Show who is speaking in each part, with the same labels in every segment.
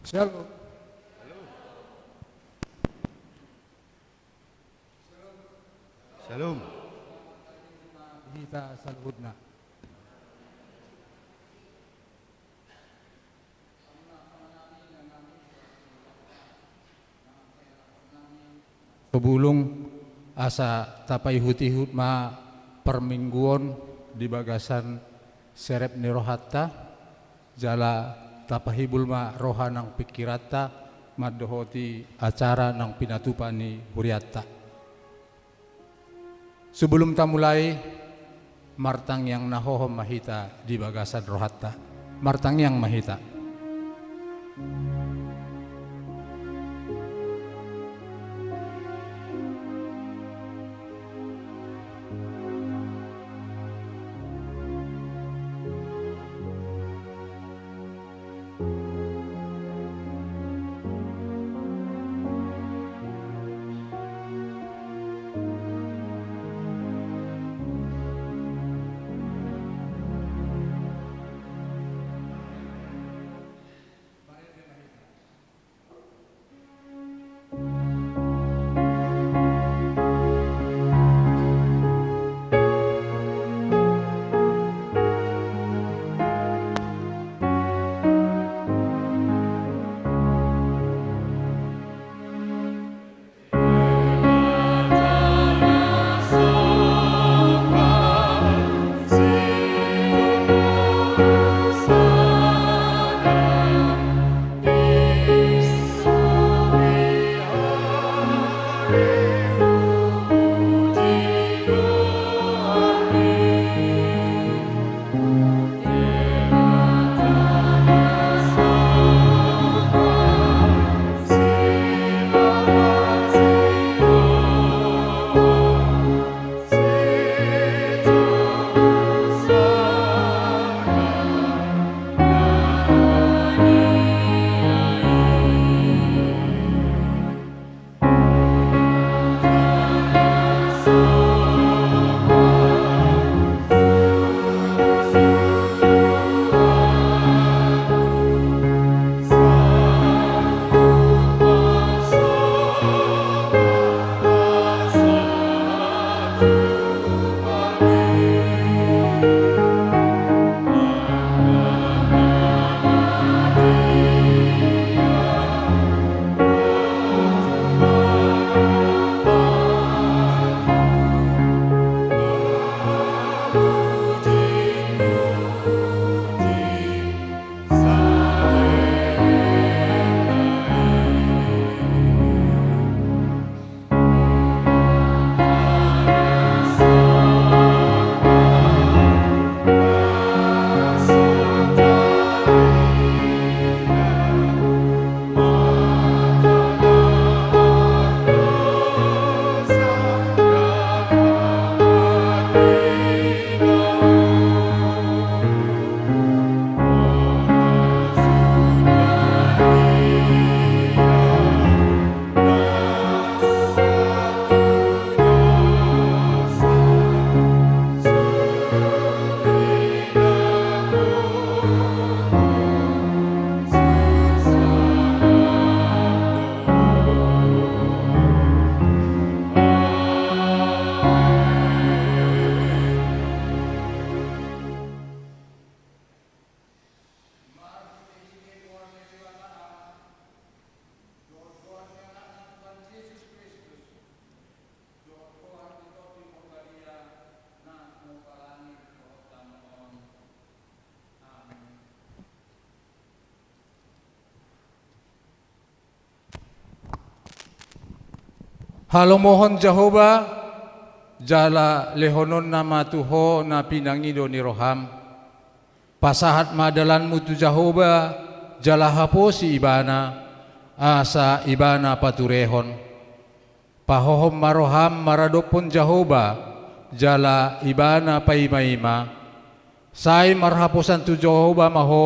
Speaker 1: Shalom.
Speaker 2: Shalom.
Speaker 1: Kita saludna. Kebulung asa tapai hutihut ma permingguan di bagasan serep ni rohatta jala tapahibul ma rohanang pikirata madohoti acara nang pinatupani huriatta. Sebelum mulai martang yang nahohom mahita di bagasan rohatta, martang yang mahita. Halo mohon Jehovah jala lehonon nama Tuho na pinangido ni roham pasahat madalan mutu Jehovah jala hapo si ibana asa ibana paturehon pahohom maroham maradopon Jehovah jala ibana paimaima sai marhaposan tu Jehovah maho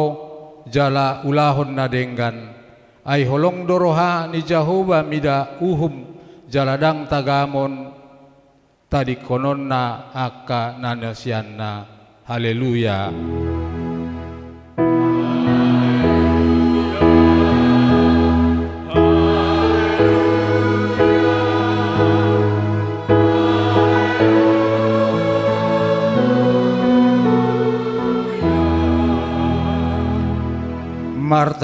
Speaker 1: jala ulahon na denggan ay holong doroha ni Jehovah mida uhum jaladang tagamon tadi konon na aka nanasian na haleluya.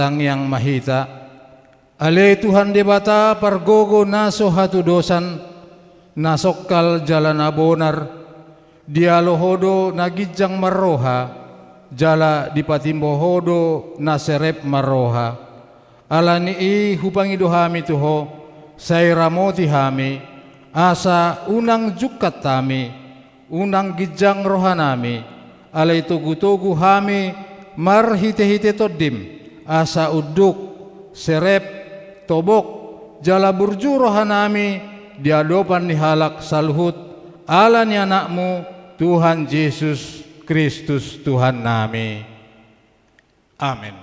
Speaker 1: Martang yang mahita, ale Tuhan debata pargogo naso hatu dosan, nasokkal jalan abonar, dialohodo nagijang maroha, jala dipatimbo hodo naserep maroha. Alani hupangido hami tuho, say ramoti hami, asa unang jukat tami, unang gijang rohanami, alay tugu-tugu hami, marhite-hite todim, asa uduk, serep, tobok, jala burju rohanami, diadopan ni halak salhut, ala ni anakmu, Tuhan Yesus Kristus Tuhan nami. Amin.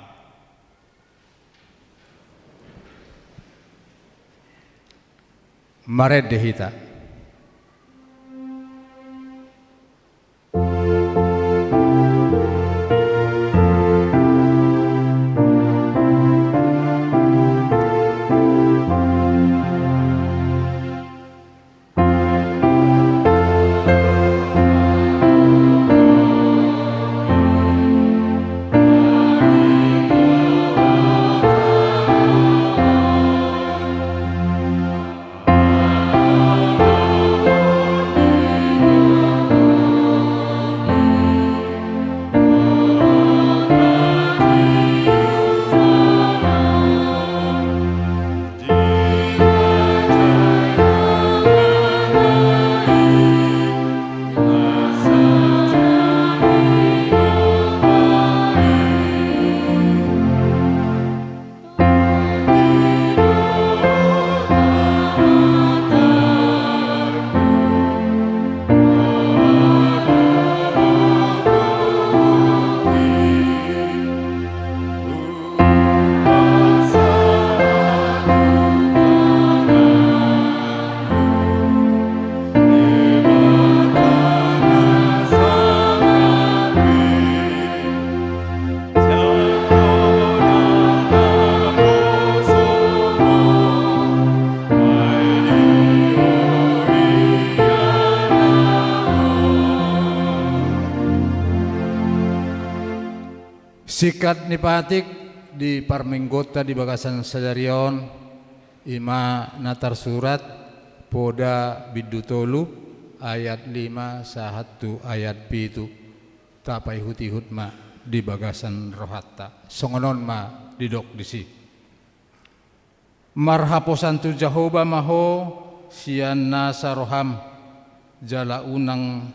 Speaker 1: Mared dehita. Sikat ni patik di parmenggota di bagasan sadarion ima natar surat poda bidutolu ayat 5 sahatu ayat 7 tapai huti hutma di bagasan rohatta songonon ma didok disi marhaposan tu Jahoba maho sian nasa roham jala unang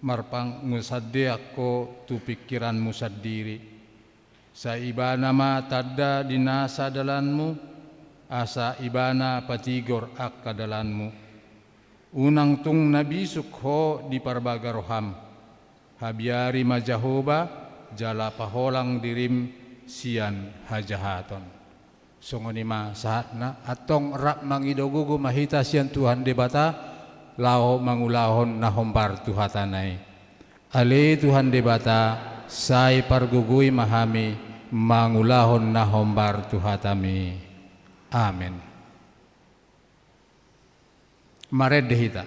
Speaker 1: marpang musadde ako tu pikiran musadiri sa ibana ma tadda dinasa dalanmu asa ibana patigor ak kadalanmu unang tung nabisuk ho di parbaga roham habiari ma Jahoba jala paholang dirim sian hajahaton songoni ma saatna atong rak mangidogugo mahita sian Tuhan debata lao mangulahon na hombar tuhatanay. Ale Tuhan debata, say pargugui mahami, mangulahon na hombar tuhatami. Amen. Mared dehita.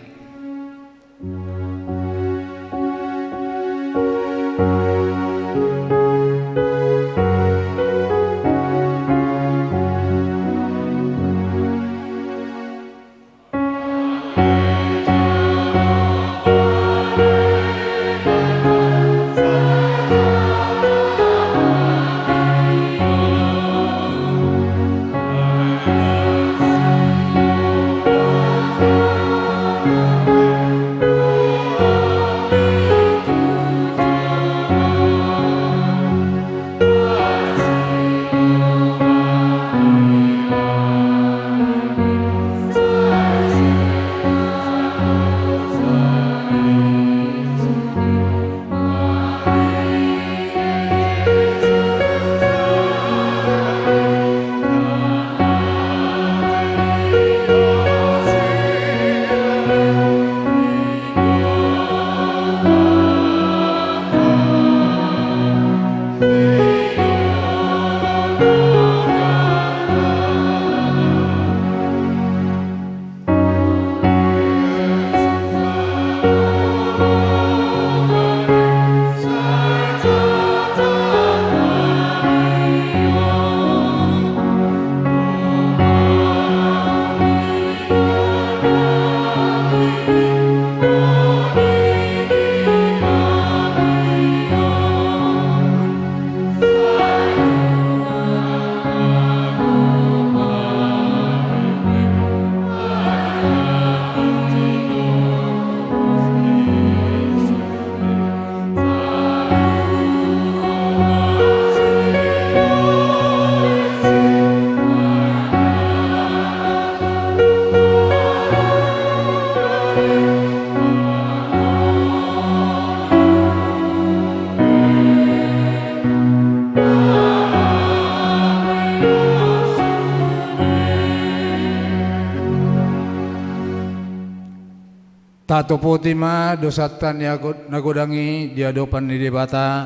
Speaker 1: Tato puti ma dosatan nagodangi diadopan ni debata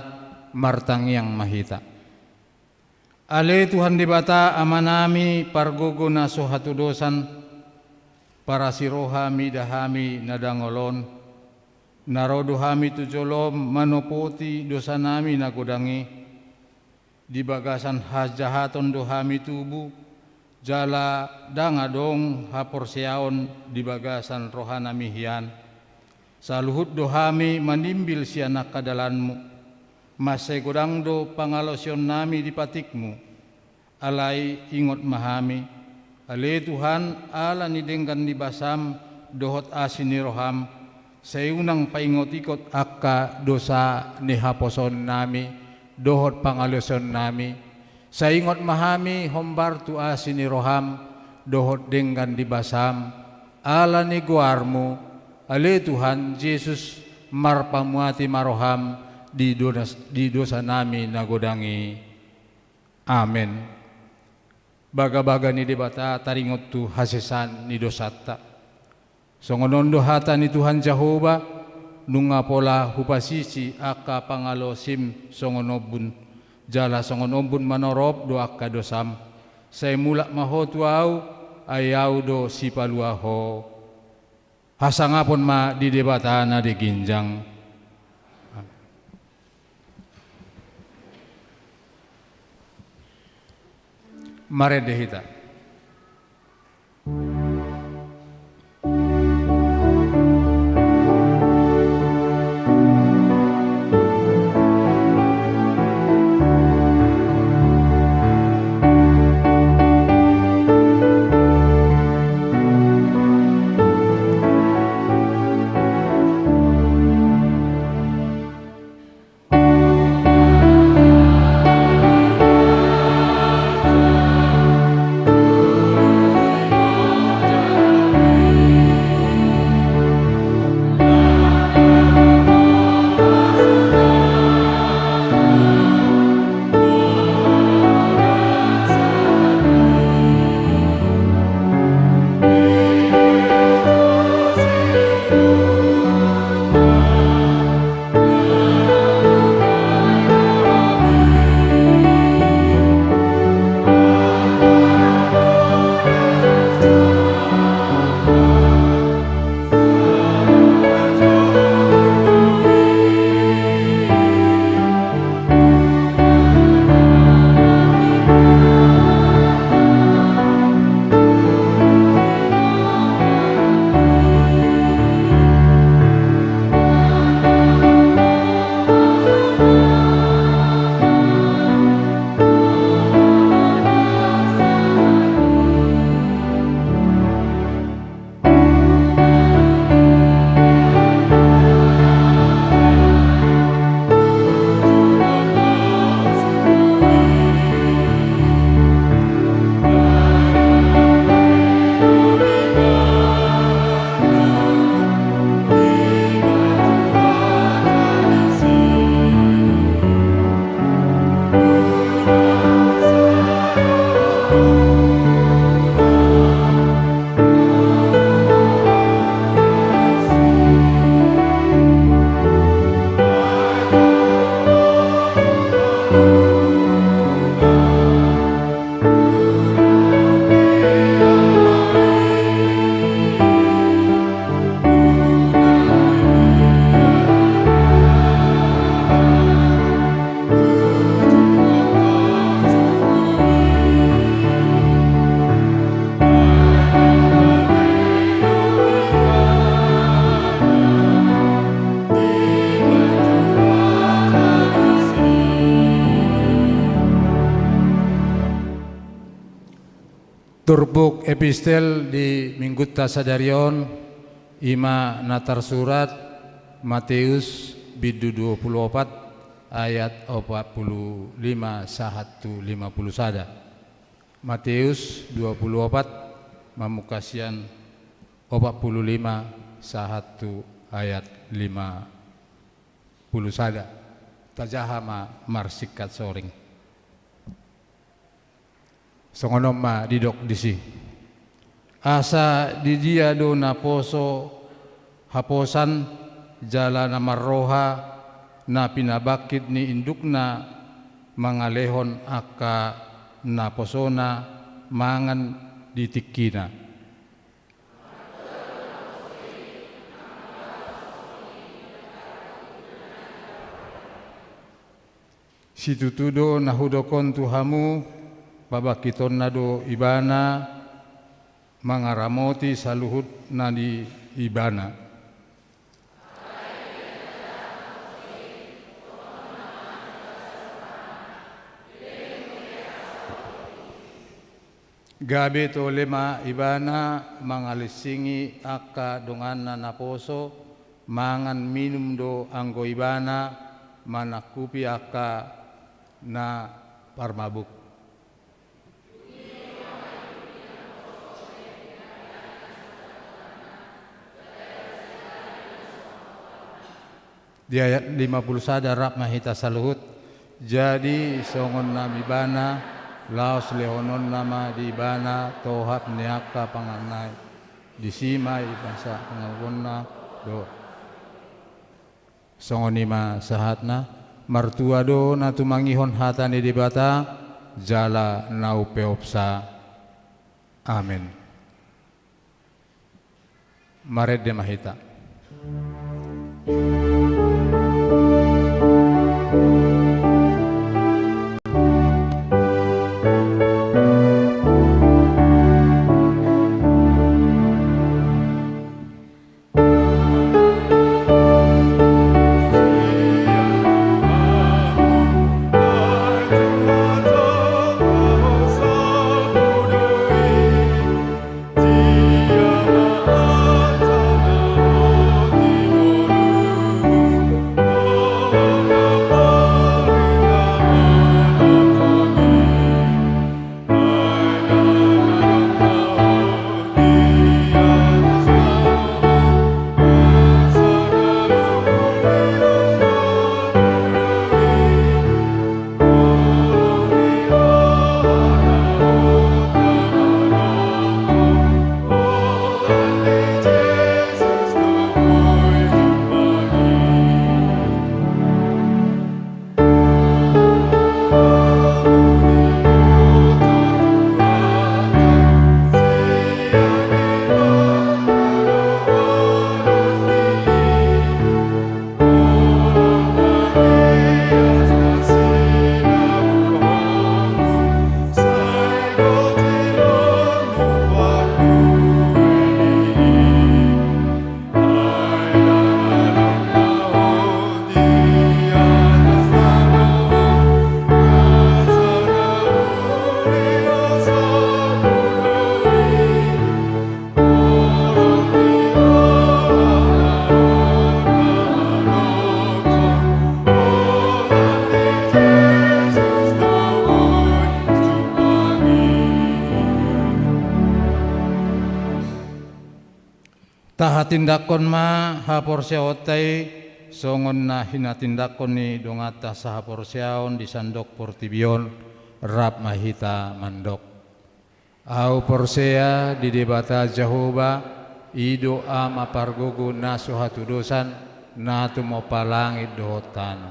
Speaker 1: martang yang mahita. Ale Tuhan debata amanami pargogo na sohatu dosan para sirohami dahami nadangolon narodohami tujolom manopoti dosa nami nagodangi di bagasan hajahaton dohami tubuh jala dangadong haporseaon di bagasan rohanami hian saluhut dohami manimbil sianak kadalanmu masai godangdo pangalosion nami di patikmu alai ingot mahami ale Tuhan ala nidengkan di basam dohot asini roham sayunang paingot-ikot akka dosa ni haposon nami dohot pangalosion nami saingot mahami hombar tu asini roham dohot denggan di basam ala ni guarmu ale Tuhan Yesus marpamuati maroham di dosa nami nagodangi. Amen. Baga-baga ni debata taringot tu hasesan ni dosata. Songonondo hata ni Tuhan Jehovah nunga pola hupasisi aka pangalosim songonobun jala songonombun manorop do akka dosam say mulak maho tuau ayaw do sipaluaho hasangapon ma di debata na di ginjang. Mare dehita. Turbuk epistel di Minggu Tasadarion ima natar surat Matius bidu 24 ayat 45 sahatu 50 sada. Matius 24 mamukasian 45 sahatu ayat 50 sada. Tajahama marsikat soring. Songonom ma didok disi asa di dia do na poso haposan jala na marroha na pinabakid ni indukna mangalehon aka naposona mangan ditikina. Situtudo nahudokon tuhamu babakiton nado ibana mangaramoti saluhut na di ibana. Gabi to lema ibana mangalisingi aka dongana naposo mangan minum do anggo ibana manakupi aka na parmabuk. Di ayat 50 darab mahita saluhut jadi songon nami bana laos leonon nama di bana tohap niaka panganai disimai basa pangawonna do songonima sahatna martua do na tumangihon hatani di bata jala nau peopsa. Amin. Mared de mahita. Tahatindakon ma haporsiaotai songon na hinatindakon ni dongata sa haporsiaon di sandok portibion rap mahita mandok. Au porsea di debata Jehovah ido ama pargogo naso hatudosan natu mo palangit dohotan.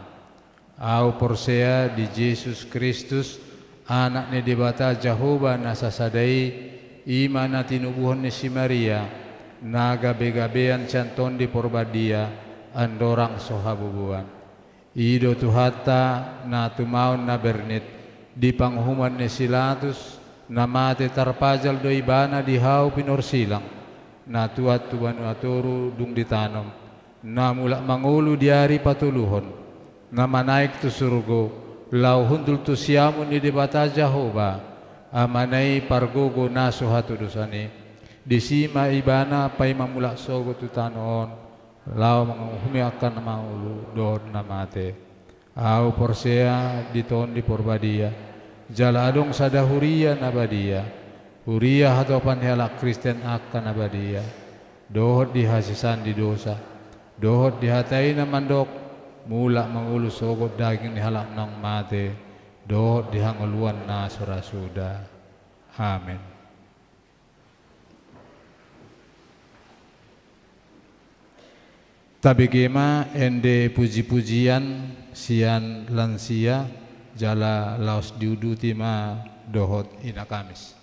Speaker 1: Au porsea di Yesus Kristus anak ni debata Jehovah nasasadai iman na tinubuhon ni si Maria na gabe-gabean canton di porbadia andorang sohabubuan. Ido tuhata na tumaon na bernit di panghuman ni silatus na mate tarpajal do ibana di hau pinorsilang na tuat tuan aturu dung ditanom na mula mangulu diari patuluhon na manaik tu surgo lau hundul tu siamun ni debata Jehovah amanai pargogo na sohatudusani disima ibana pay mamula sogo tutanon lao manghumi akan maulu don namate au porsea diton di porbadia jala adong sada huria nabadia huria hatopan hela Kristen akan nabadia dohot dihasisan di dosa dohot dihatai na mandok mula mangulu sogo daging di halak nang mate dohot dihanguluan na surasuda. Amin. Tabegema ende puji-pujian sian lansia jala laos diudu tima dohot ina Kamis.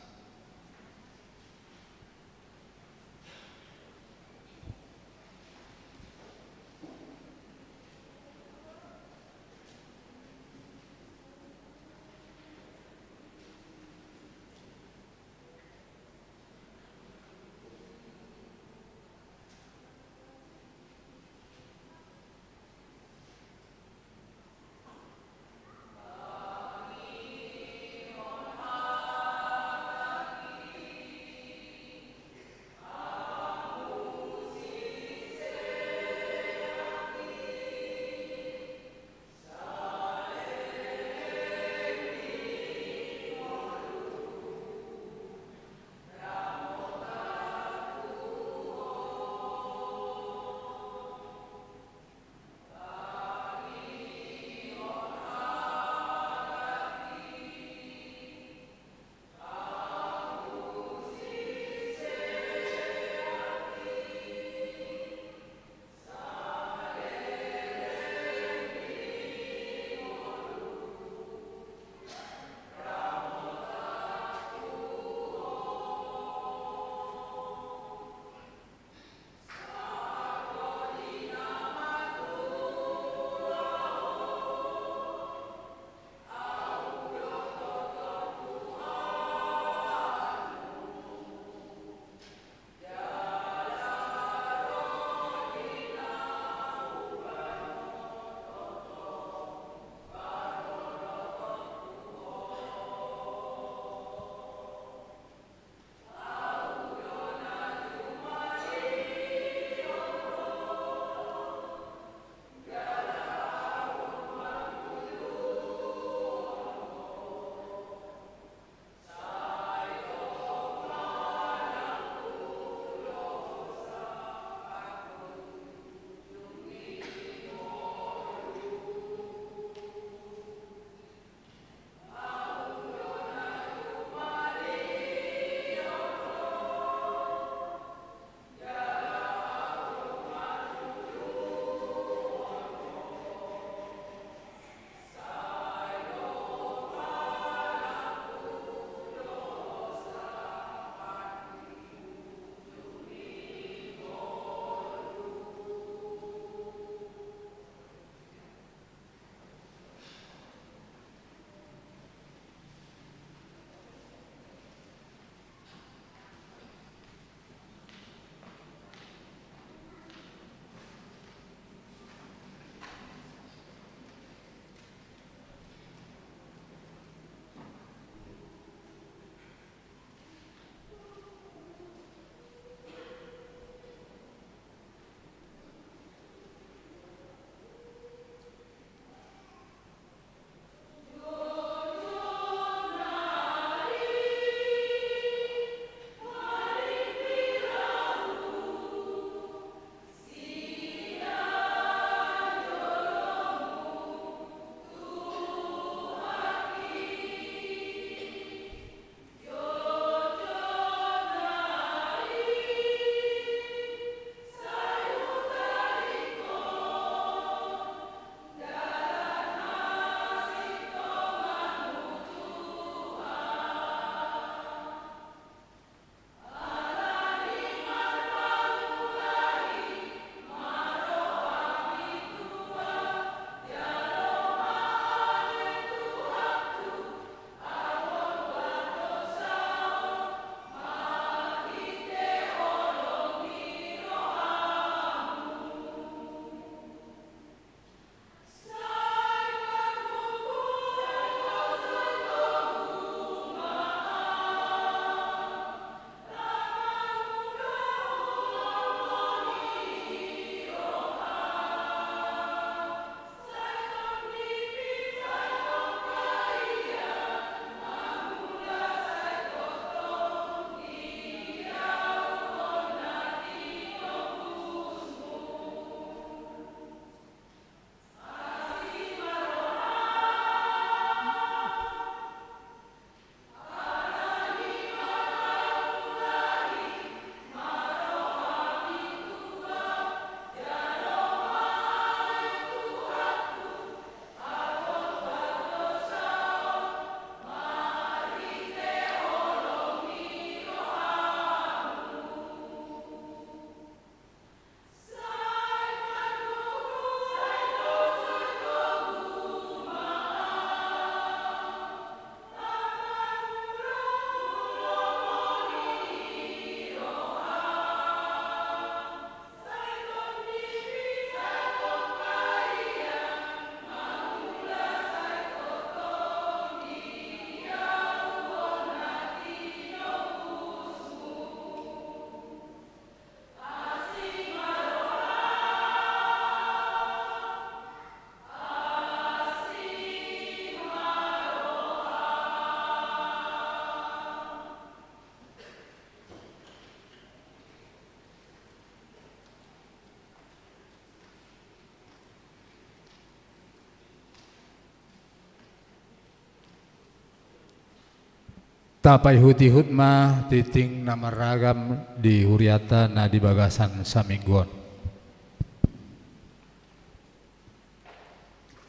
Speaker 1: Tapai huti hutma titing nama ragam di huriata na di bagasan samingguan.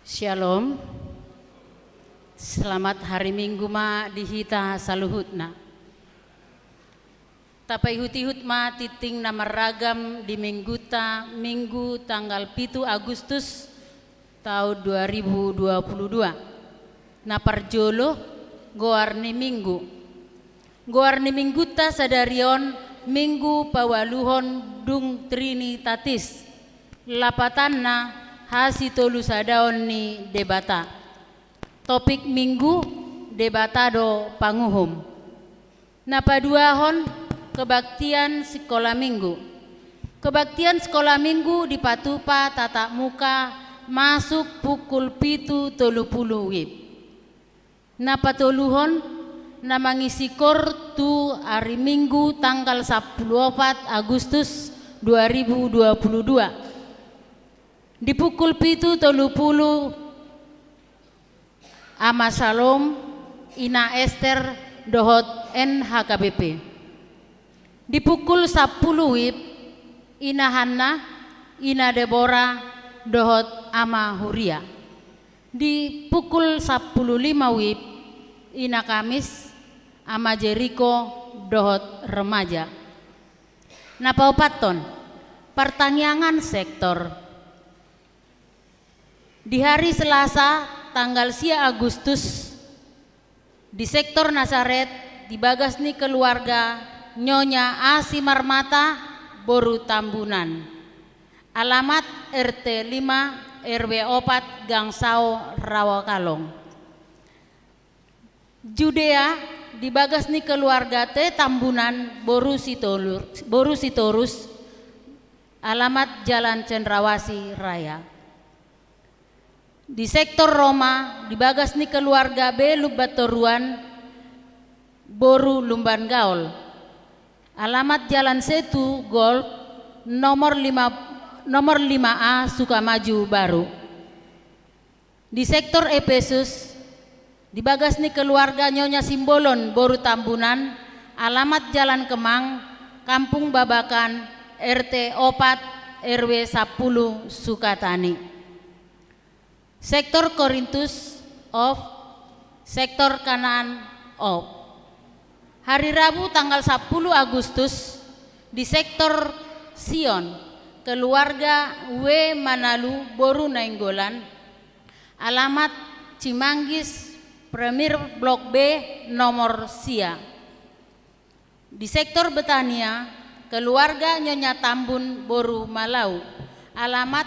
Speaker 2: Shalom. Selamat hari Minggu ma dihita saluhutna. Tapai huti hutma titing nama ragam di Minggu tanggal 7 Agustus tahun 2022. Naparjolo goarni Minggu. Goarni mingguta sadarion Minggu pawaluhon dung Trinitatis lapatanna hasitolu sadaon ni debata. Topik Minggu debatado panguhum. Napaduahon kebaktian sekolah Minggu. Kebaktian sekolah Minggu di Patupa tatap muka masuk pukul 7.30 WIB. Napatoluhon na mangisi kortu hari Minggu tanggal 14 Agustus 2022 di pukul 7.30 Ama Salom Ina Esther dohot NHKBP. Di pukul 10 WIB Ina Hanna Ina Deborah dohot Ama Huria. Di pukul 10.05 WIB Ina Kamis Ama Jericho dohot remaja. Napaupaton pertanyaan sektor di hari Selasa tanggal 10 Agustus di sektor Nazaret di Bagasni keluarga Nyonya Asi Marmata Boru Tambunan. Alamat RT 5 RW 4 Gangsao Rawakalong. Judea di Bagasni keluarga T Tambunan Boru Sitorus. Alamat Jalan Cendrawasih Raya. Di sektor Roma di Bagasni keluarga B Lubatoruan Boru Lumban Gaul. Alamat Jalan Setu Golf nomor 5A Sukamaju Baru. Di sektor Efesus di Bagasni keluarga Nyonya Simbolon Boru Tambunan. Alamat Jalan Kemang Kampung Babakan RT 4 RW 10 Sukatani. Sektor Korintus of sektor Kanaan of. Hari Rabu tanggal 10 Agustus di sektor Sion keluarga W Manalu Boru Nainggolan. Alamat Cimanggis Premier Blok B nomor Sia. Di sektor Betania keluarga Nyonya Tambun Boru Malau. Alamat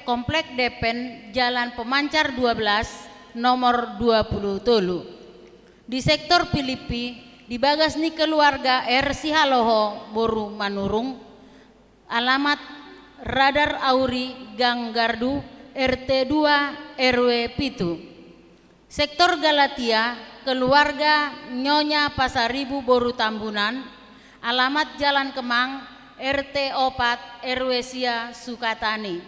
Speaker 2: Komplek Depen Jalan Pemancar 12 nomor 20 Tolu. Di sektor Filipi di Bagasni keluarga R Sihaloho Boru Manurung. Alamat Radar Auri Gang Gardu RT 2 RW Pitu. Sektor Galatia keluarga Nyonya Pasaribu Boru Tambunan. Alamat Jalan Kemang RT 4 RW Sia Sukatani.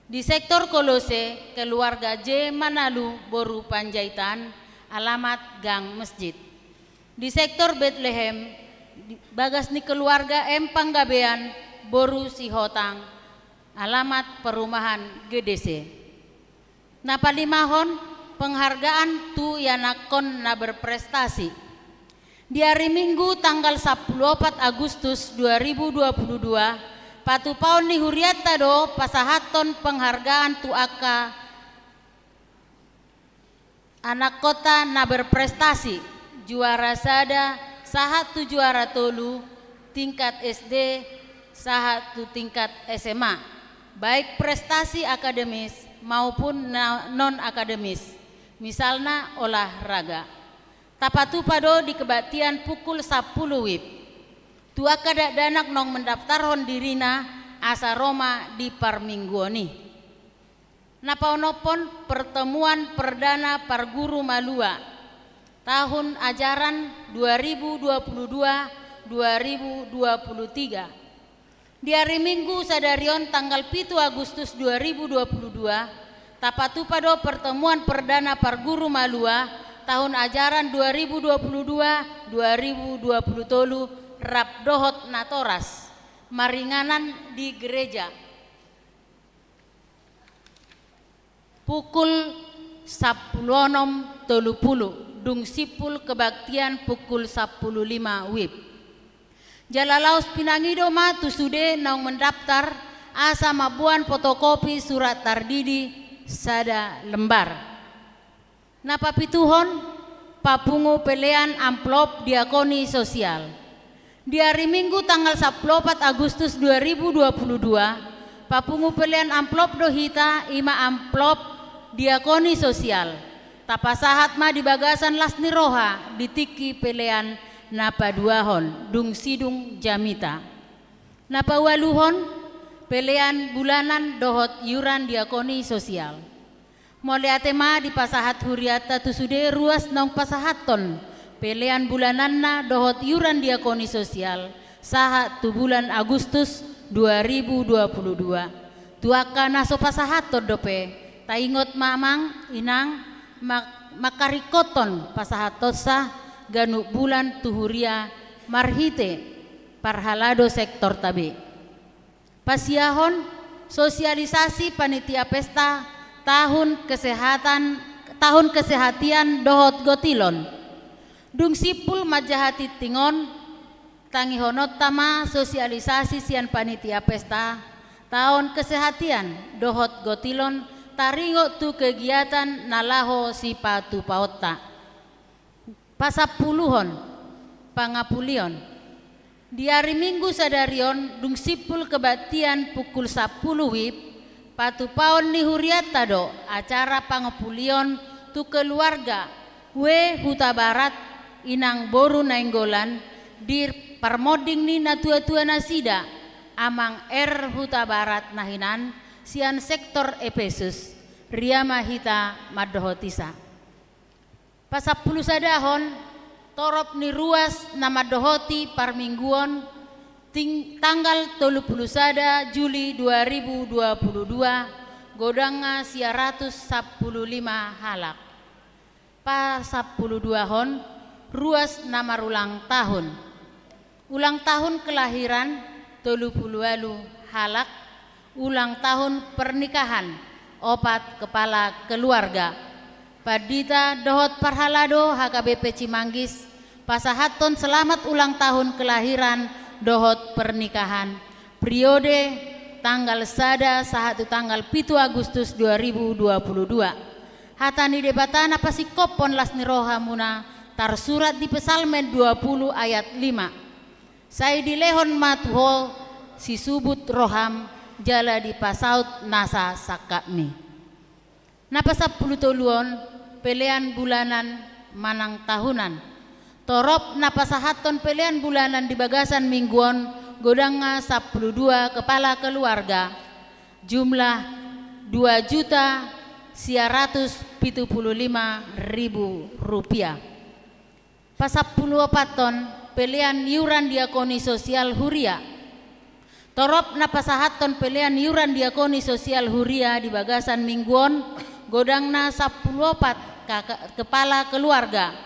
Speaker 2: Di sektor Kolose keluarga J Manalu Boru Panjaitan. Alamat Gang Masjid. Di sektor Bethlehem Bagasni keluarga M Panggabean Boru Sihotang. Alamat Perumahan GDC. Napalimahon penghargaan tu yanakon na berprestasi. Di hari Minggu tanggal 14 Agustus 2022 patupaon ni huriata do pasahaton penghargaan tu aka anak kota na berprestasi juara sada sahatu juara tolu tingkat SD sahatu tingkat SMA baik prestasi akademis maupun non akademis. Misalnya olahraga. Tapatu pado di kebaktian pukul 10 WIB. Tua kada danak nong mendaftarhon dirina asa Roma di parmingguoni. Napaonopon pertemuan perdana parguru Malua tahun ajaran 2022-2023. Di hari Minggu sadarion tanggal 7 Agustus 2022 tapatu pado pertemuan perdana parguru Malua tahun ajaran 2022-2023 rap dohot natoras maringanan di gereja pukul 10.30 dung sipul kebaktian pukul 10.05 WIB. Jalalaus pinangido ma tusude naung mendaftar asa mabuan fotokopi surat tardidi sada lembar. Napa pituhon papungu pelean amplop diakoni sosial. Di hari Minggu tanggal 14 Agustus 2022 papungu pelean amplop dohita ima amplop diakoni sosial. Tapasahat ma di bagasan lasni roha ditiki pelean napa duahon dung sidung jamita. Napa waluhon pelean bulanan dohot yuran diakoni sosial. Moliate ma di pasahat huriata tusude ruas nong pasahaton pelean bulananna dohot yuran diakoni sosial saha tu bulan Agustus 2022. Tuaka naso pasahaton dope taingot mamang inang makarikoton pasahatosa ganu bulan tuhuria marhite parhalado sektor tabe. Pasiahon sosialisasi panitia pesta tahun kesehatian dohot gotilon dung sipul majahati tingon tangihonot tama sosialisasi sian panitia pesta tahun kesehatian dohot gotilon taringo tu kegiatan nalaho si patu paota pasapuluhon pangapulion di hari Minggu sadarion dung sipul kebaktian pukul 10 WIB patu paon ni huriata do acara pangapulion tu keluarga we Huta Barat inang boru nainggolan dir parmoding ni natua-tua nasida amang Huta Barat nahinan sian sektor Efesus ria mahita madohotisa pasapulu sadahon torop ni ruas nama dohoti parmingguon tanggal 31 Juli 2022 godanga siaratus 15 halak pasapulu duahon ruas nama ulang tahun kelahiran 30 halak ulang tahun pernikahan opat kepala keluarga Padita dohot parhalado HKBP Cimanggis pasahaton selamat ulang tahun kelahiran dohot pernikahan periode tanggal sada sahatu tanggal 7 Agustus 2022 hatani debatana pasikopon lasni roha muna tarsurat di pesalmen 20 ayat 5 saya dilehon matuhol si subut roham jala di pasaut nasa sakakmi. Napa 10 toluon pelean bulanan manang tahunan. Torop napa sahaton pelean bulanan di bagasan mingguon godanga 12 kepala keluarga. Jumlah 2.175.000 rupiah. Pasapuluh paton pelean yuran diakoni sosial huria. Torop napasahaton pelean yuran diakoni sosial huria di bagasan mingguon godangna 14 kepala keluarga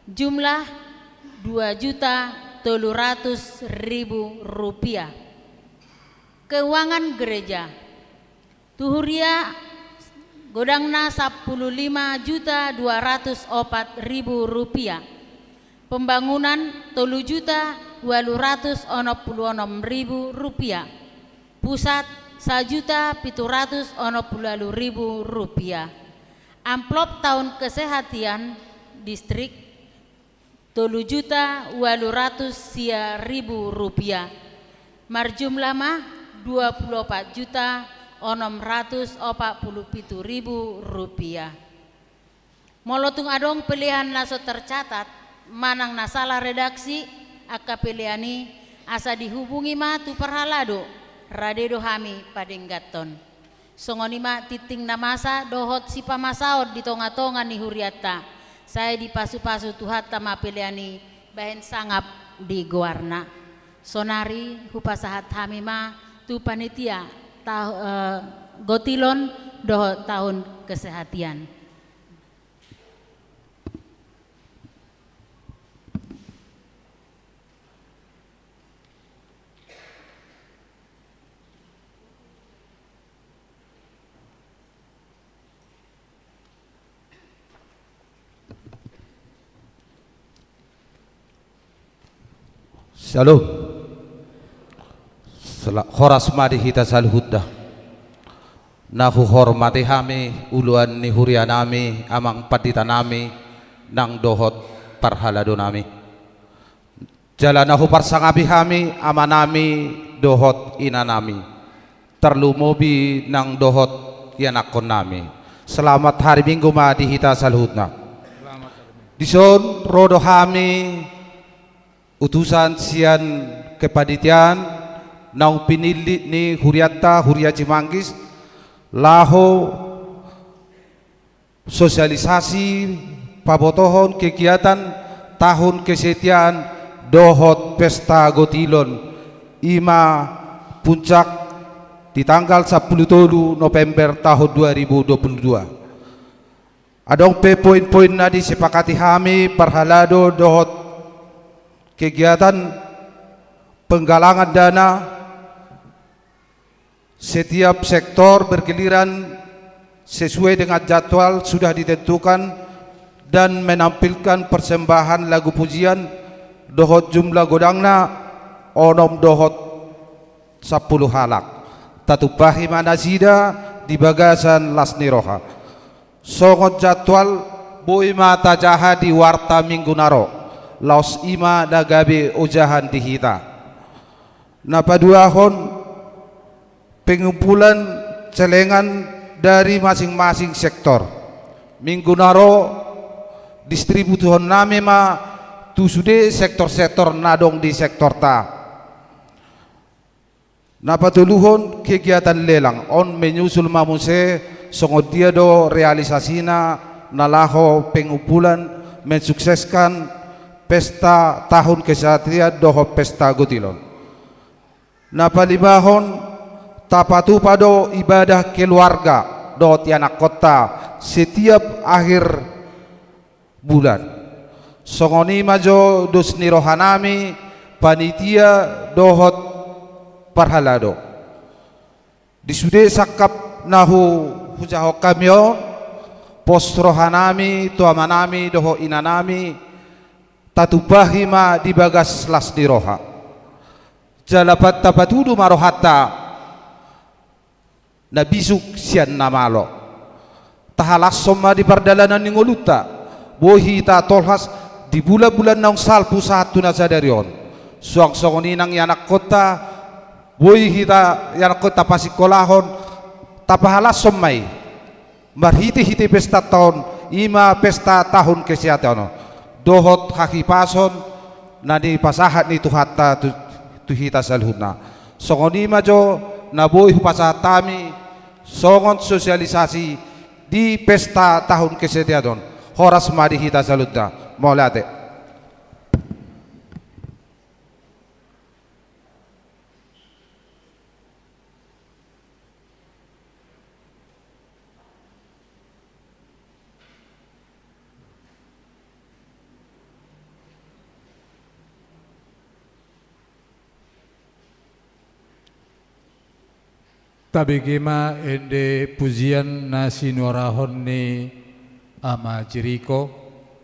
Speaker 2: jumlah 2.300.000 rupiah. Keuangan gereja tuhuria godangna 15.204.000 rupiah. Pembangunan 3.866.000 rupiah. Pusat 1.760.000 rupiah. Amplop tahun kesehatan distrik 3.800.000 rupiah. Marjumlah mah 24.647.000 rupiah. Molotung adong pilihan naso tercatat manang nasalah redaksi akka piliani asa dihubungi ma tu parhalado radedo hami padenggaton songoni ma titing namasa dohot si pamasaod di tonga-tonga ni huriata saya dipasu-pasu tuhata ma piliani bahen sangap di goarna sonari hupasahat hami ma tu panitia gotilon dohot tahun kesehatan.
Speaker 3: Shalom. Horas madi hita salhudda. Nahu hormati hami uluan ni hurianami amang patitanami nang dohot parhalado nami. Jalanahu parsangabi hami amanami dohot inanami. Terlumobi nang dohot yanakon nami. Selamat hari Minggu madi hita salhudna. Dison rodo hami utusan sian kepanitiaan nang pinili ni Huriata Huria Cimanggis laho sosialisasi pabotohon kegiatan tahun kesetiaan dohot pesta gotilon ima puncak di tanggal 10 November tahun 2022. Adong pe poin-poin na disepakati kami parhalado dohot kegiatan penggalangan dana setiap sektor bergiliran sesuai dengan jadwal sudah ditentukan dan menampilkan persembahan lagu pujian dohot jumlah godangna onom dohot 10 halak tatupahi manazida di bagasan lasni roha songot jadwal boy mata jaha di warta minggu naro laos ima dagabe ujahan dihita napaduahon pengumpulan celengan dari masing-masing sektor minggu naro distributuhon name ma tusude sektor-sektor nadong di sektor ta napatuluhon kegiatan lelang on menyusul mamuse songod dia do realisasina nalaho pengumpulan mensukseskan pesta tahun kesatria doho pesta gotilon napalimahon tapatu pado ibadah keluarga do tianak kota setiap akhir bulan songoni majo dosni rohanami panitia dohot parhalado disude sakap nahu hujaho kamyon pos rohanami tuamanami doho inanami tatubahima di bagas lasni roha jalapat tapatudu marohata nabisuk sian namalo tahalas soma di perdalanan ningoluta bohi ta tolhas di bulan-bulan nang salpu satu nasadarion suang songoni nang yanak kota bohi hita yanak kota pasikolahon tapahalas somai marhiti-hiti pesta tahun ima pesta tahun kesehatan dohot haki pason nadi pasahat ni tuhata tuhita salhuna songoni majo na boy pasatami songon sosialisasi di pesta tahun kesetiadon horas madi hita saludda maulate
Speaker 1: Tabigima ende pujian nasi norahon ni ama jiriko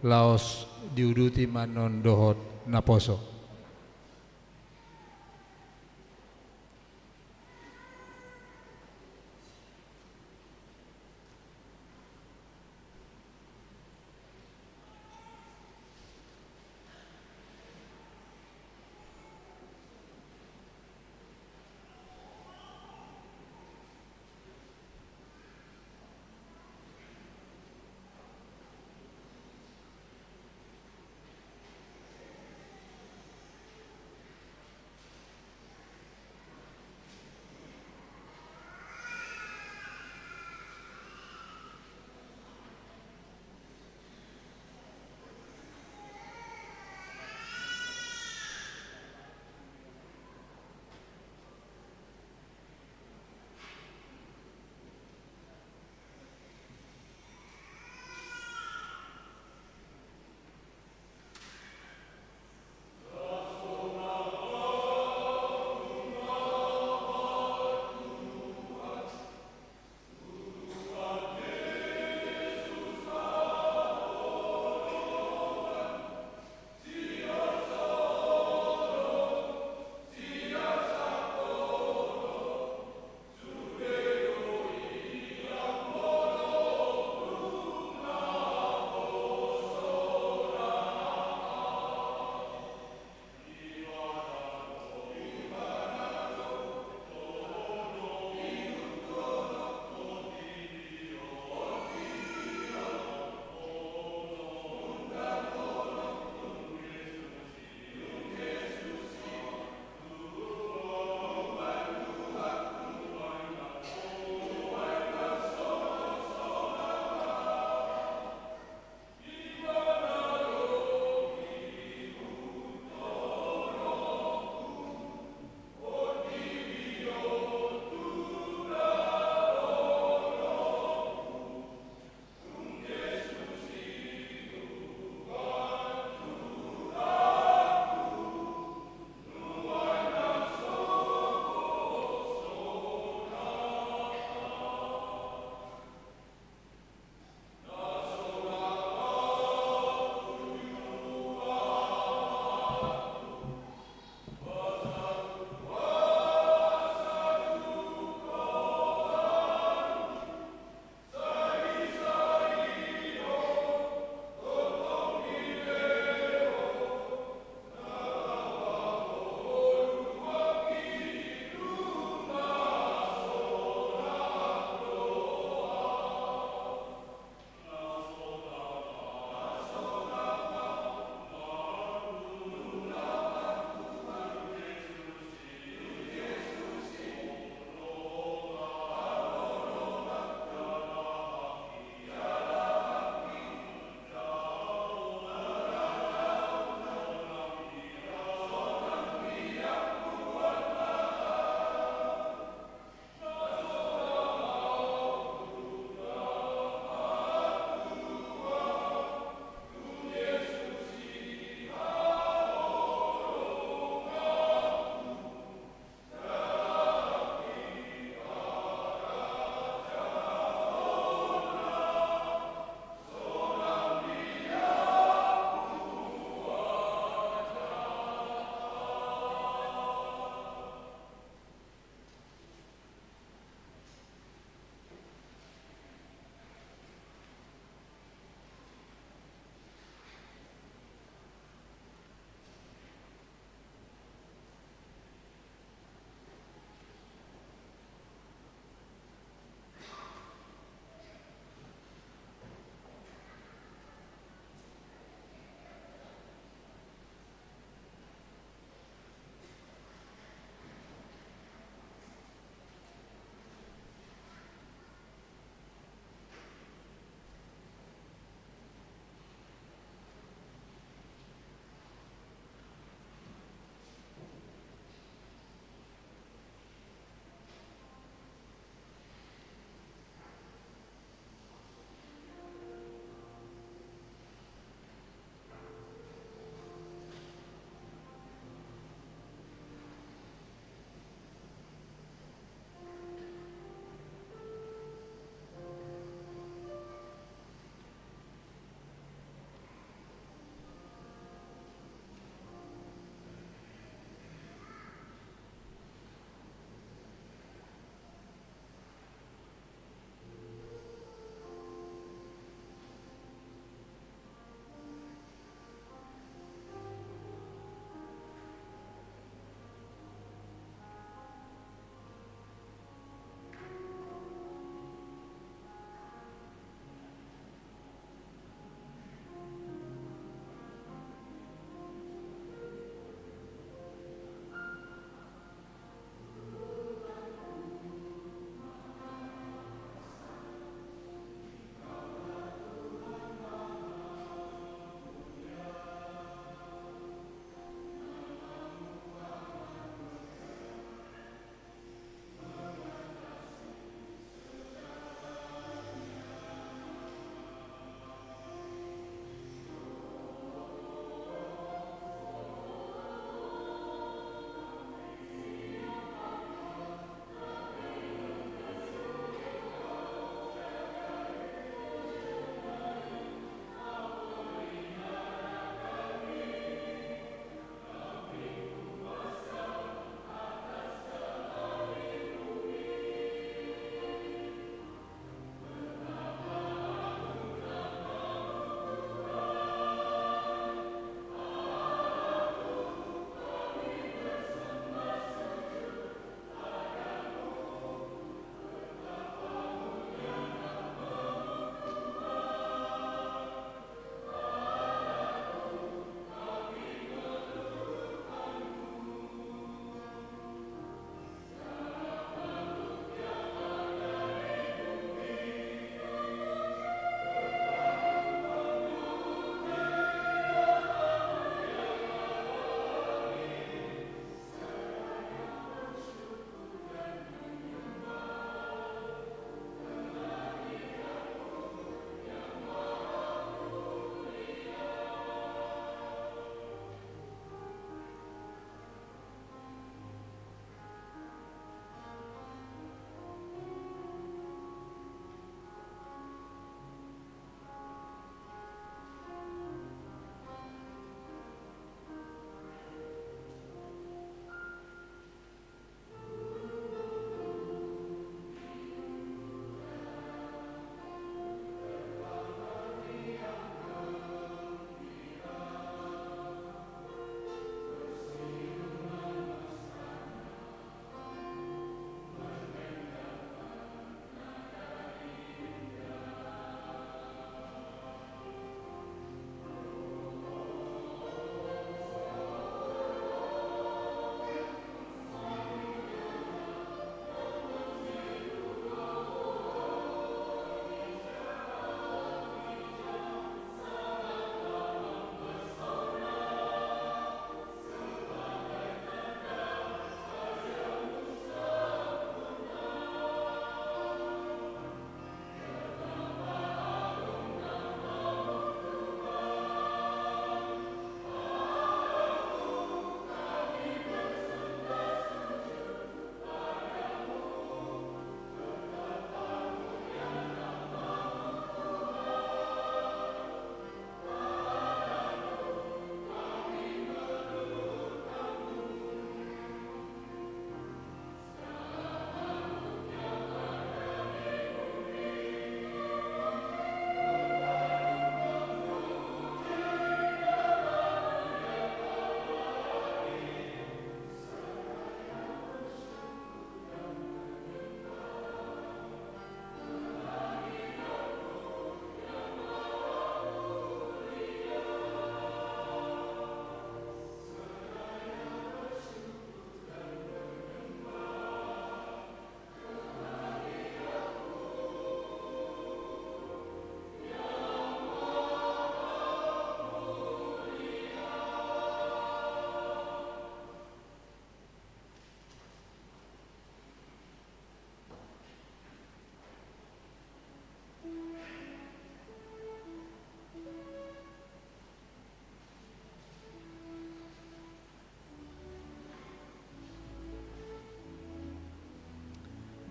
Speaker 1: laos diuduti manon dohot naposo.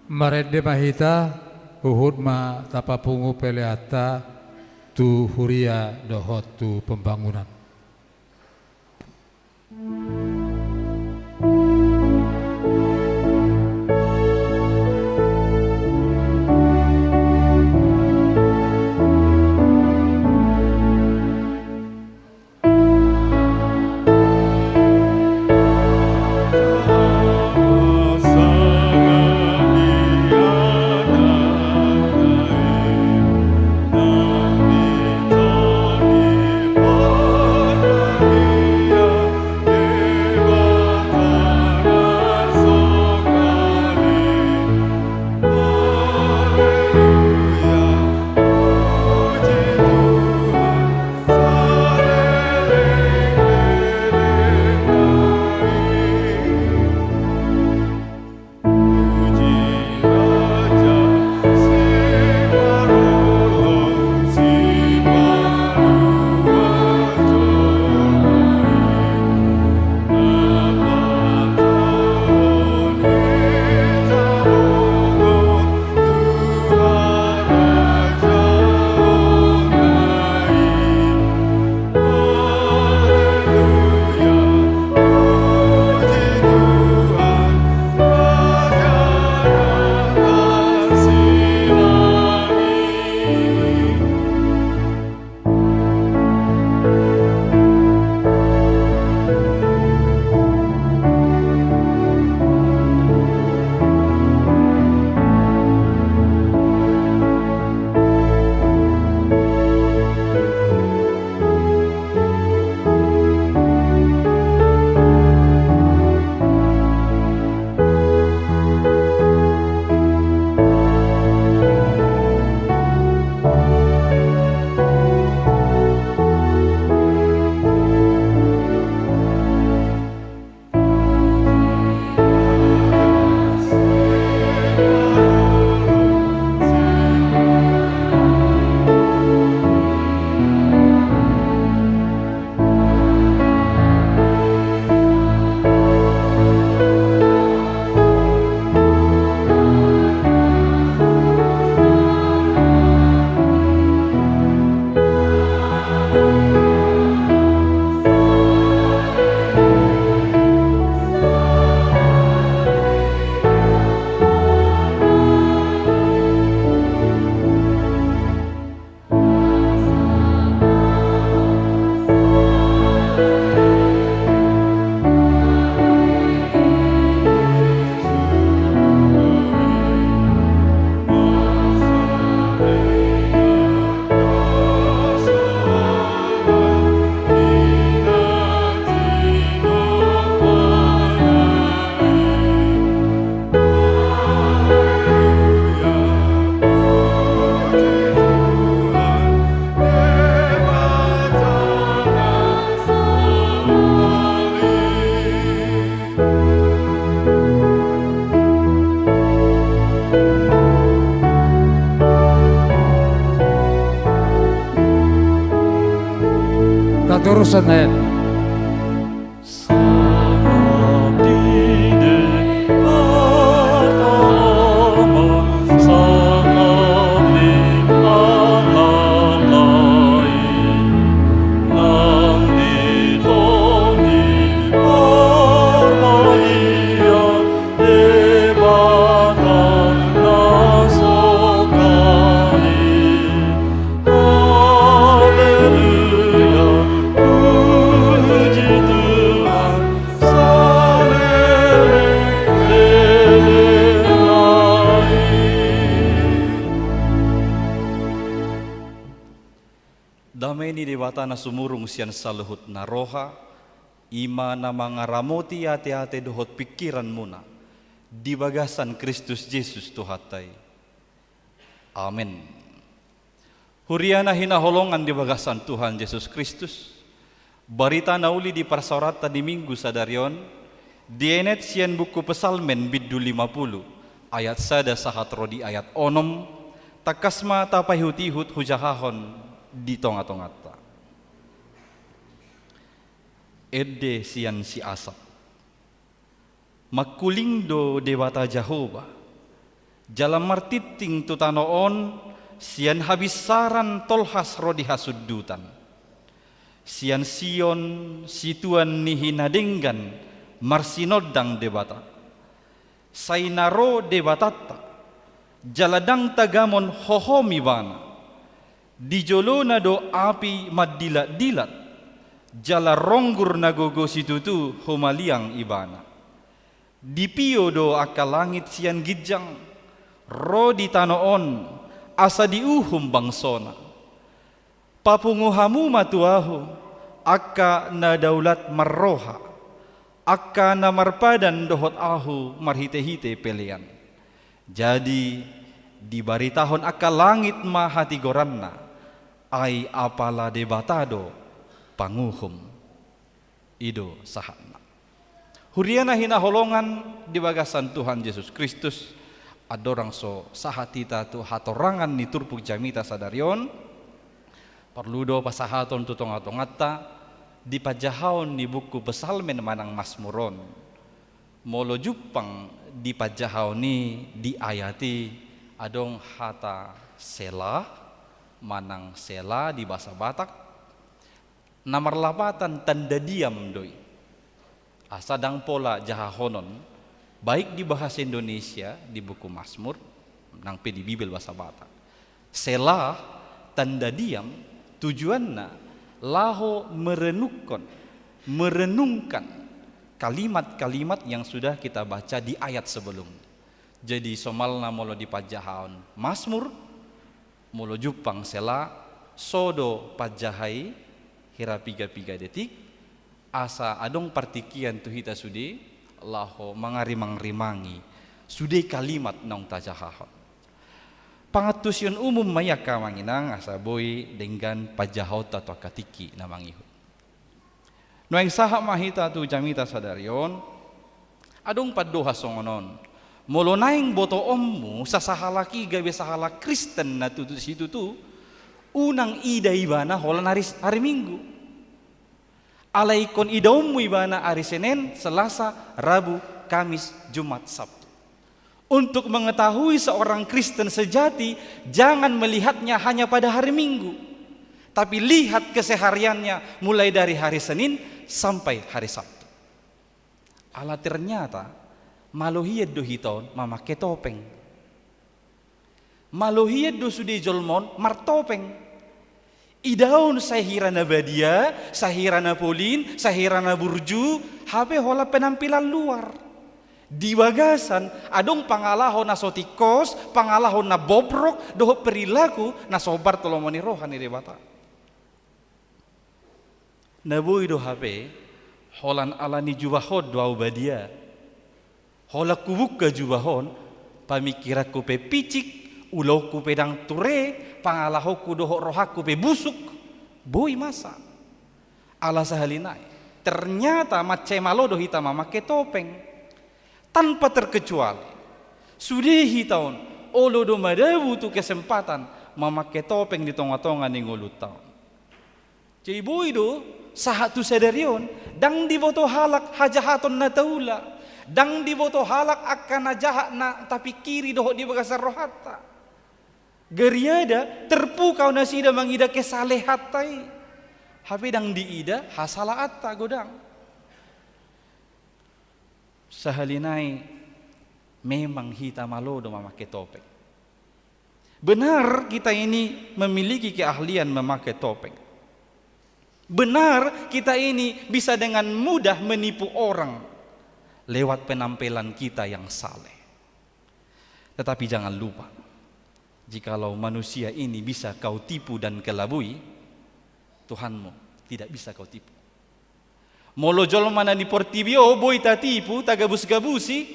Speaker 1: Marede mahita uhud ma tapapungu peleata tu huria dohot tu pembangunan. Taturus Senin.
Speaker 4: Damai ni dewata na sumurung sian saluhut na roha, ima na mga ramoti ate-ate dohot pikiran muna, di bagasan Kristus Jesus tuhatay. Amen. Huria na hinaholongan di bagasan Tuhan Yesus Kristus, barita na uli di parsaurata di Minggu sa daryon, dienet sian buku Pesalmen biddu 50, ayat sada sahatro di ayat onom, takasma tapay hutihut hujahahon, di tonga-tongata. Ede sian si asap. Makuling do dewata Jehovah. Jalan martiting tutanoon, sian habis saran tolhas rodi hasudutan. Sian sion situan nihinadenggan marsinodang debata. Sainaro debatata, jaladang tagamon hohomi bana. Dijolona do api madilat-dilat, jala ronggur nagogo situtu homaliang ibana. Dipio do akal langit sian gijang, ro di tanoon asa diuhum bangsona. Papunguhamu matuahu, akka na daulat marroha, akka na marpadan dohot ahu marhite-hite pelian. Jadi di baritahon akal langit mahati goranna, ay apala debatado panguhum ido sahatna. Huriana hinaholongan di bagasan Tuhan Yesus Kristus, adorang so sahatita tu hatorangan ni turpuk jamita sadarion, perludo pasahaton tutong-atongata di pajahaon ni buku pesalmen manang masmuron. Molo jupang di pajahaon ni di ayati adong hata sela manang sela di bahasa Batak, namar lapatan tanda diam doi. Asadang pola jahahonon baik di bahasa Indonesia di buku Mazmur nang di Bibel bahasa Batak. Sela tanda diam tujuanna laho merenungkan kalimat-kalimat yang sudah kita baca di ayat sebelum. Jadi somalna molo di pajahaon Mazmur, molo jupang sela sodo pajahai hira piga-piga detik, asa adong partikian tu hita sudi laho mangarimang-rimangi sudi kalimat nong tajahahon. Pangatusion umum mayaka manginang asa boy dengan pajahot atau katiki namangihut. Noeng saha mahita tu jamita sadarion, adong padoha songonon. Molo naing boto ommu sasahalaki gabe sahala Kristen na tu situ tu unang ida ibana holan hari Minggu. Alaikon idaummu ibana hari Senin, Selasa, Rabu, Kamis, Jumat, Sabtu. Untuk mengetahui seorang Kristen sejati, jangan melihatnya hanya pada hari Minggu, tapi lihat kesehariannya mulai dari hari Senin sampai hari Sabtu. Ala ternyata malohiyad do hiton mamakai topeng. Malohiyad do sudi jolmon martopeng. Idaun sahirana badia, sahirana polin, sahirana burju, habe hola penampilan luar. Di bagasan adong pangalahon na sotikos, pangalahon na bobrok, doho perilaku na sobar tolomoni rohani debata. Naboy do habe holan alani jubahod dua badia. Hola kubuk ke jubahon, pamikiraku pe picik, ulauku pedang ture, pangalahoku doho rohaku pe busuk, boy masa. Ala sahalinai, ternyata mace malodo hita mamakai topeng, tanpa terkecuali. Sudehi tahun, olodo madawu tu kesempatan mamakai topeng di tonga-tonga ni ngolu tahun. Jadi boy do, sahatu sadarion, dang diboto halak hajahaton na taula, dang diboto halak akan najahat na tapi kiri doho di bagasar rohata. Geriada terpukau nasida mangida kesalehatai, hape dang diida hasalaata godang. Sahalinai memang hita malodo memakai topeng. Benar kita ini memiliki keahlian memakai topeng. Benar kita ini bisa dengan mudah menipu orang lewat penampilan kita yang saleh. Tetapi jangan lupa, jikalau manusia ini bisa kau tipu dan kelabui, Tuhanmu tidak bisa kau tipu. Molo jolmana di portibio boy ta tipu ta gabus-gabusi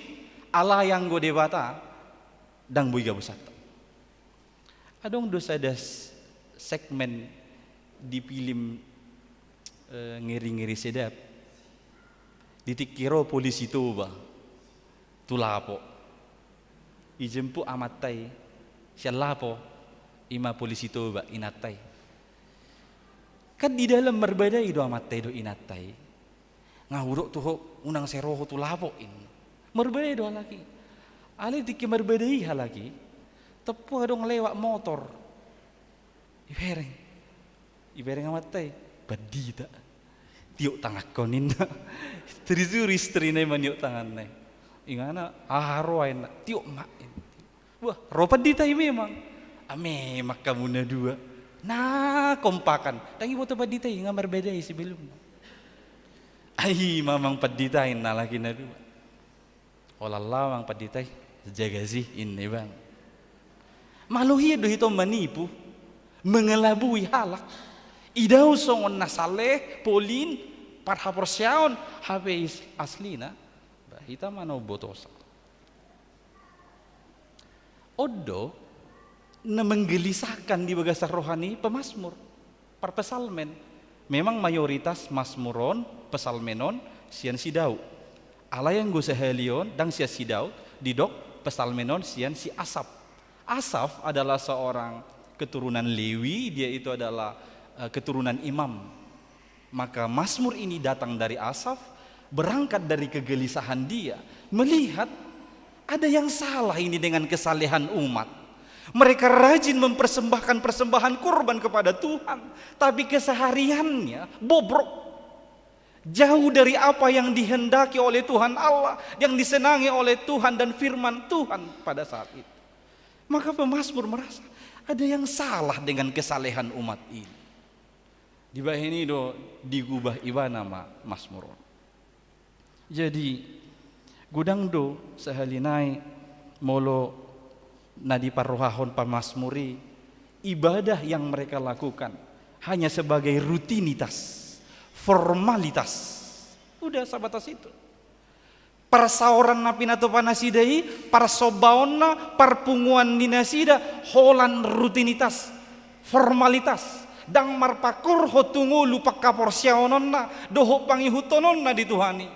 Speaker 4: ala yang go debata dang boy gabusata. Adong dosa das segmen di film ngeri-ngeri sedap. Ditikiro polisi toba tulapo ijempu amatai sialapo ima polisi toba inatai. Kan di dalam berbeda itu amatai do inatai. Ngahuruk tuh unang seroho tulapo in. Berbeda do lagi. Ali dikemar bedai lagi. Tepu dong lewat motor. Ibereng amat tay. Badita. Tiuk tangak konin. Terisuri istri nih maniuk tangan nih. Ingana arwain tiuk mak. Wah, ropa dita memang. Ame mak kamu na dua. Nah, kompakan. Tangi foto badita ngamar bedai sebelum. Ai mamang paditain na lagi na dua. Olallah mang paditai jaga sih ini bang. Maluhi do hito manipu, mengelabui halak. Idau songon nasaleh, polin, parhaporsyaon, habe aslina, bahita manau botosa. Odo na menggelisahkan di bagasar rohani pemasmur, pesalmen. Memang mayoritas masmuron, pesalmenon, sian sidau. Ala yang gue sehelion dan sia sidau didok pesalmenon sian si Asaf. Asaf adalah seorang keturunan Lewi, dia itu adalah keturunan imam. Maka Mazmur ini datang dari Asaf, berangkat dari kegelisahan dia, melihat ada yang salah ini dengan kesalehan umat. Mereka rajin mempersembahkan persembahan kurban kepada Tuhan, tapi kesehariannya bobrok. Jauh dari apa yang dihendaki oleh Tuhan Allah, yang disenangi oleh Tuhan dan firman Tuhan pada saat itu. Maka pemazmur merasa ada yang salah dengan kesalehan umat ini. Di bawah ini digubah iba nama Mazmur. Jadi gudang do sehalinai molo nadi parrohahon pamazmuri, ibadah yang mereka lakukan hanya sebagai rutinitas, formalitas. Udah sebatas itu. Parsaoran na pinato panasidai, parsobaonna, parpunguan dinasida, holan rutinitas, formalitas. Dang marpakur hotungu lupa kaporsyaonon na, doho pangihutonon na dituhani.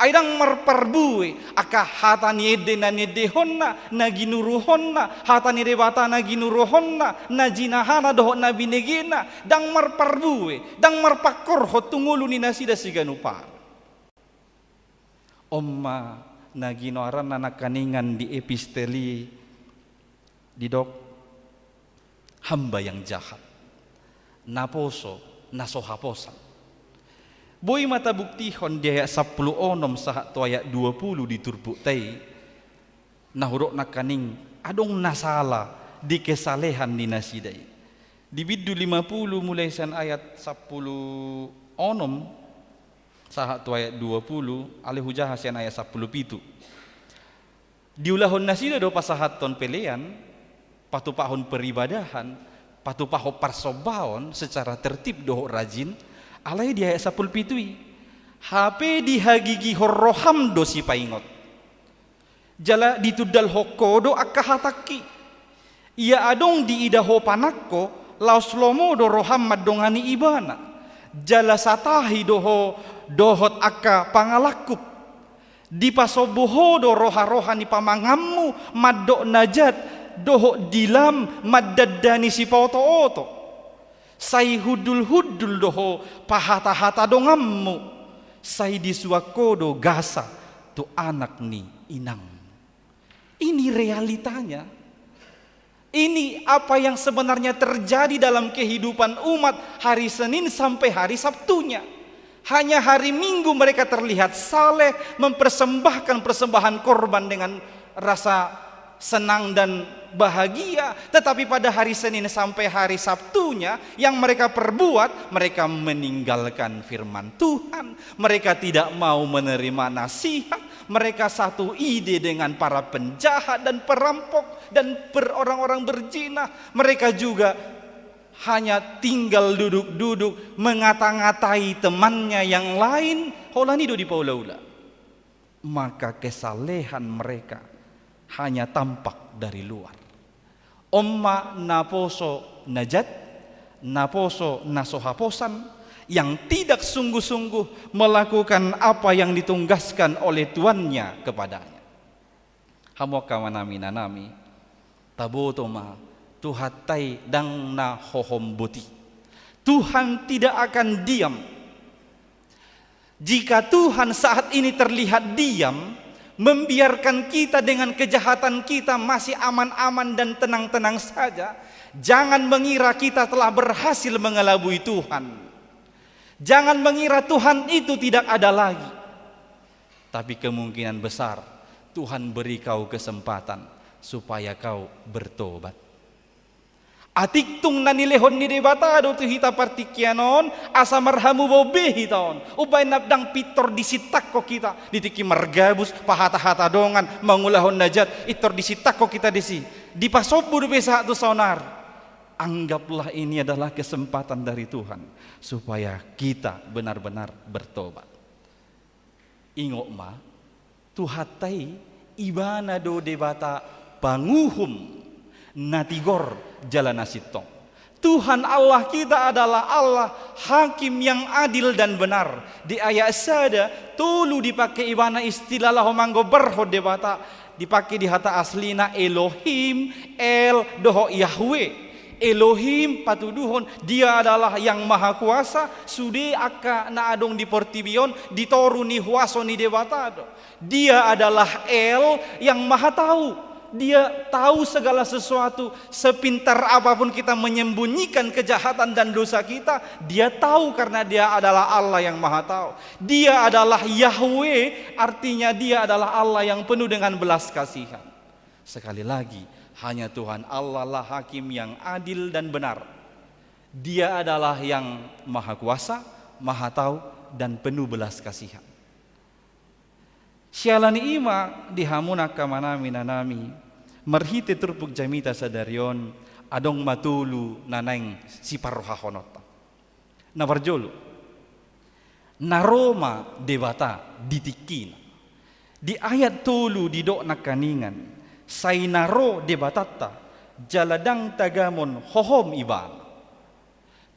Speaker 4: Aidang marparbue, aka hatani ede na nedehonna, na ginuruhonna, hatani rebata na ginuruhonna, na jinahana doho na binegena, dang marparbue, dang marpakur hotungu luninasida siganupa. Omma na ginoaran na nakaningan di episteli didok hamba yang jahat, naposo nasohaposan. Boy mata buktihon di ayat 10 onom sahat tu ayat 20 di turbu tay nahurok nakaning adong nasala di kesalehan di nasidai. Di bidu 50 mulai san ayat 10 onom sahat tu ayat 20 alih hujah hasian ayat 10 pitu. Diulahon nasida do pasahaton pelean, patupahon peribadahan, patupaho parsobaon secara tertib doho rajin, alai di ayat 10 pitui. HP dihagigi horroham do si paingot. Jala ditudal hokodo akahataki. Ia adong di idaho panakko, laos lomo do roham madongani ibana. Jala satahi dohot akka pangalakup di pasoboho do roha-roha ni pamangammu maddo najat doho dilam maddadani si pauto-oto sai hudul-hudul doho pahata-hata dongammu sai disuakodo gasa tu anak ni inang. Ini realitanya. Ini apa yang sebenarnya terjadi dalam kehidupan umat hari Senin sampai hari Sabtunya. Hanya hari Minggu mereka terlihat saleh, mempersembahkan persembahan korban dengan rasa senang dan bahagia. Tetapi pada hari Senin sampai hari Sabtunya yang mereka perbuat, mereka meninggalkan firman Tuhan. Mereka tidak mau menerima nasihat. Mereka satu ide dengan para penjahat dan perampok dan orang-orang berzina. Mereka juga hanya tinggal duduk-duduk mengata-ngatai temannya yang lain. Holanido di paula-ula. Maka kesalehan mereka hanya tampak dari luar. Omma naposo najat, naposo nasohaposan, yang tidak sungguh-sungguh melakukan apa yang ditunggaskan oleh tuannya kepadanya. Hamoka manami nanami tabotoma tuhatai dang na hohombuti. Tuhan tidak akan diam. Jika Tuhan saat ini terlihat diam, membiarkan kita dengan kejahatan kita masih aman-aman dan tenang-tenang saja, jangan mengira kita telah berhasil mengelabui Tuhan. Jangan mengira Tuhan itu tidak ada lagi. Tapi kemungkinan besar Tuhan beri kau kesempatan supaya kau bertobat. Atiktung nanilehon ni debata do tu hita partikianon asa marhamu bobe hitaon ubay nabdang pitor disitak ko kita ditiki margabus pahata-hata dongan mangulahon najat itor disitak ko kita disi dipasobu do besa tu sonar. Anggaplah ini adalah kesempatan dari Tuhan supaya kita benar-benar bertobat. Ingok ma tuhatai ibana do debata panguhum natigor jalan nasitong. Tuhan Allah kita adalah Allah hakim yang adil dan benar. Di ayat sada tulu dipakai ibana istilah lahomanggo berho debata dipakai di hata aslina Elohim El doho Yahweh. Elohim patuduhon dia adalah yang maha kuasa sude aka na adong di portibion ditoru ni huaso ni debata. Dia adalah El yang maha tahu. Dia tahu segala sesuatu. Sepintar apapun kita menyembunyikan kejahatan dan dosa kita, dia tahu karena dia adalah Allah yang maha tahu. Dia adalah Yahweh, artinya dia adalah Allah yang penuh dengan belas kasihan. Sekali lagi, hanya Tuhan Allah lah hakim yang adil dan benar. Dia adalah yang maha kuasa, maha tahu, dan penuh belas kasihan. Sialani ima dihamuna kamanami nanami merhite turpuk jamita sadarion adong matulu nanang si parrohahonota nawarjolo naroma debata ditikina di ayat tulu di dok nakaningan sainaro debatata jaladang tagamon hohom iban.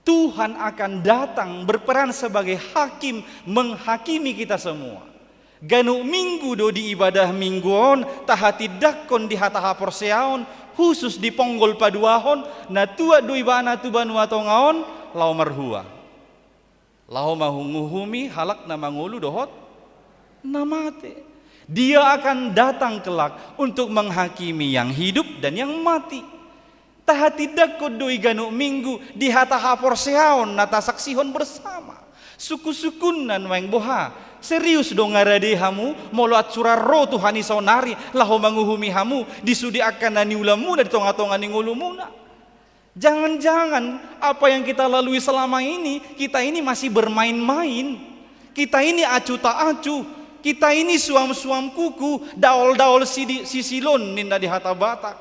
Speaker 4: Tuhan akan datang berperan sebagai hakim menghakimi kita semua. Ganu minggu do di ibadah mingguon tahati dakon di hataha porseaon khusus di ponggol paduahon na tua do ibana tu banua tongaon lau marhua lau mahunguhumi halak na mangulu dohot namate. Dia akan datang kelak untuk menghakimi yang hidup dan yang mati. Tahati dakon do iganu minggu di hataha porseaon nata saksihon bersama suku-sukunan waeng boha. Serius dong ngarade hamu moloat surah roh Tuhan isonari laho manguhumi hamu disudi akan nani ulamu dari tonga-tonga ni ngulumuna. Jangan-jangan apa yang kita lalui selama ini kita ini masih bermain-main. Kita ini acu tak acu. Kita ini suam-suam kuku daol-daol sisilon ninda di hata batak.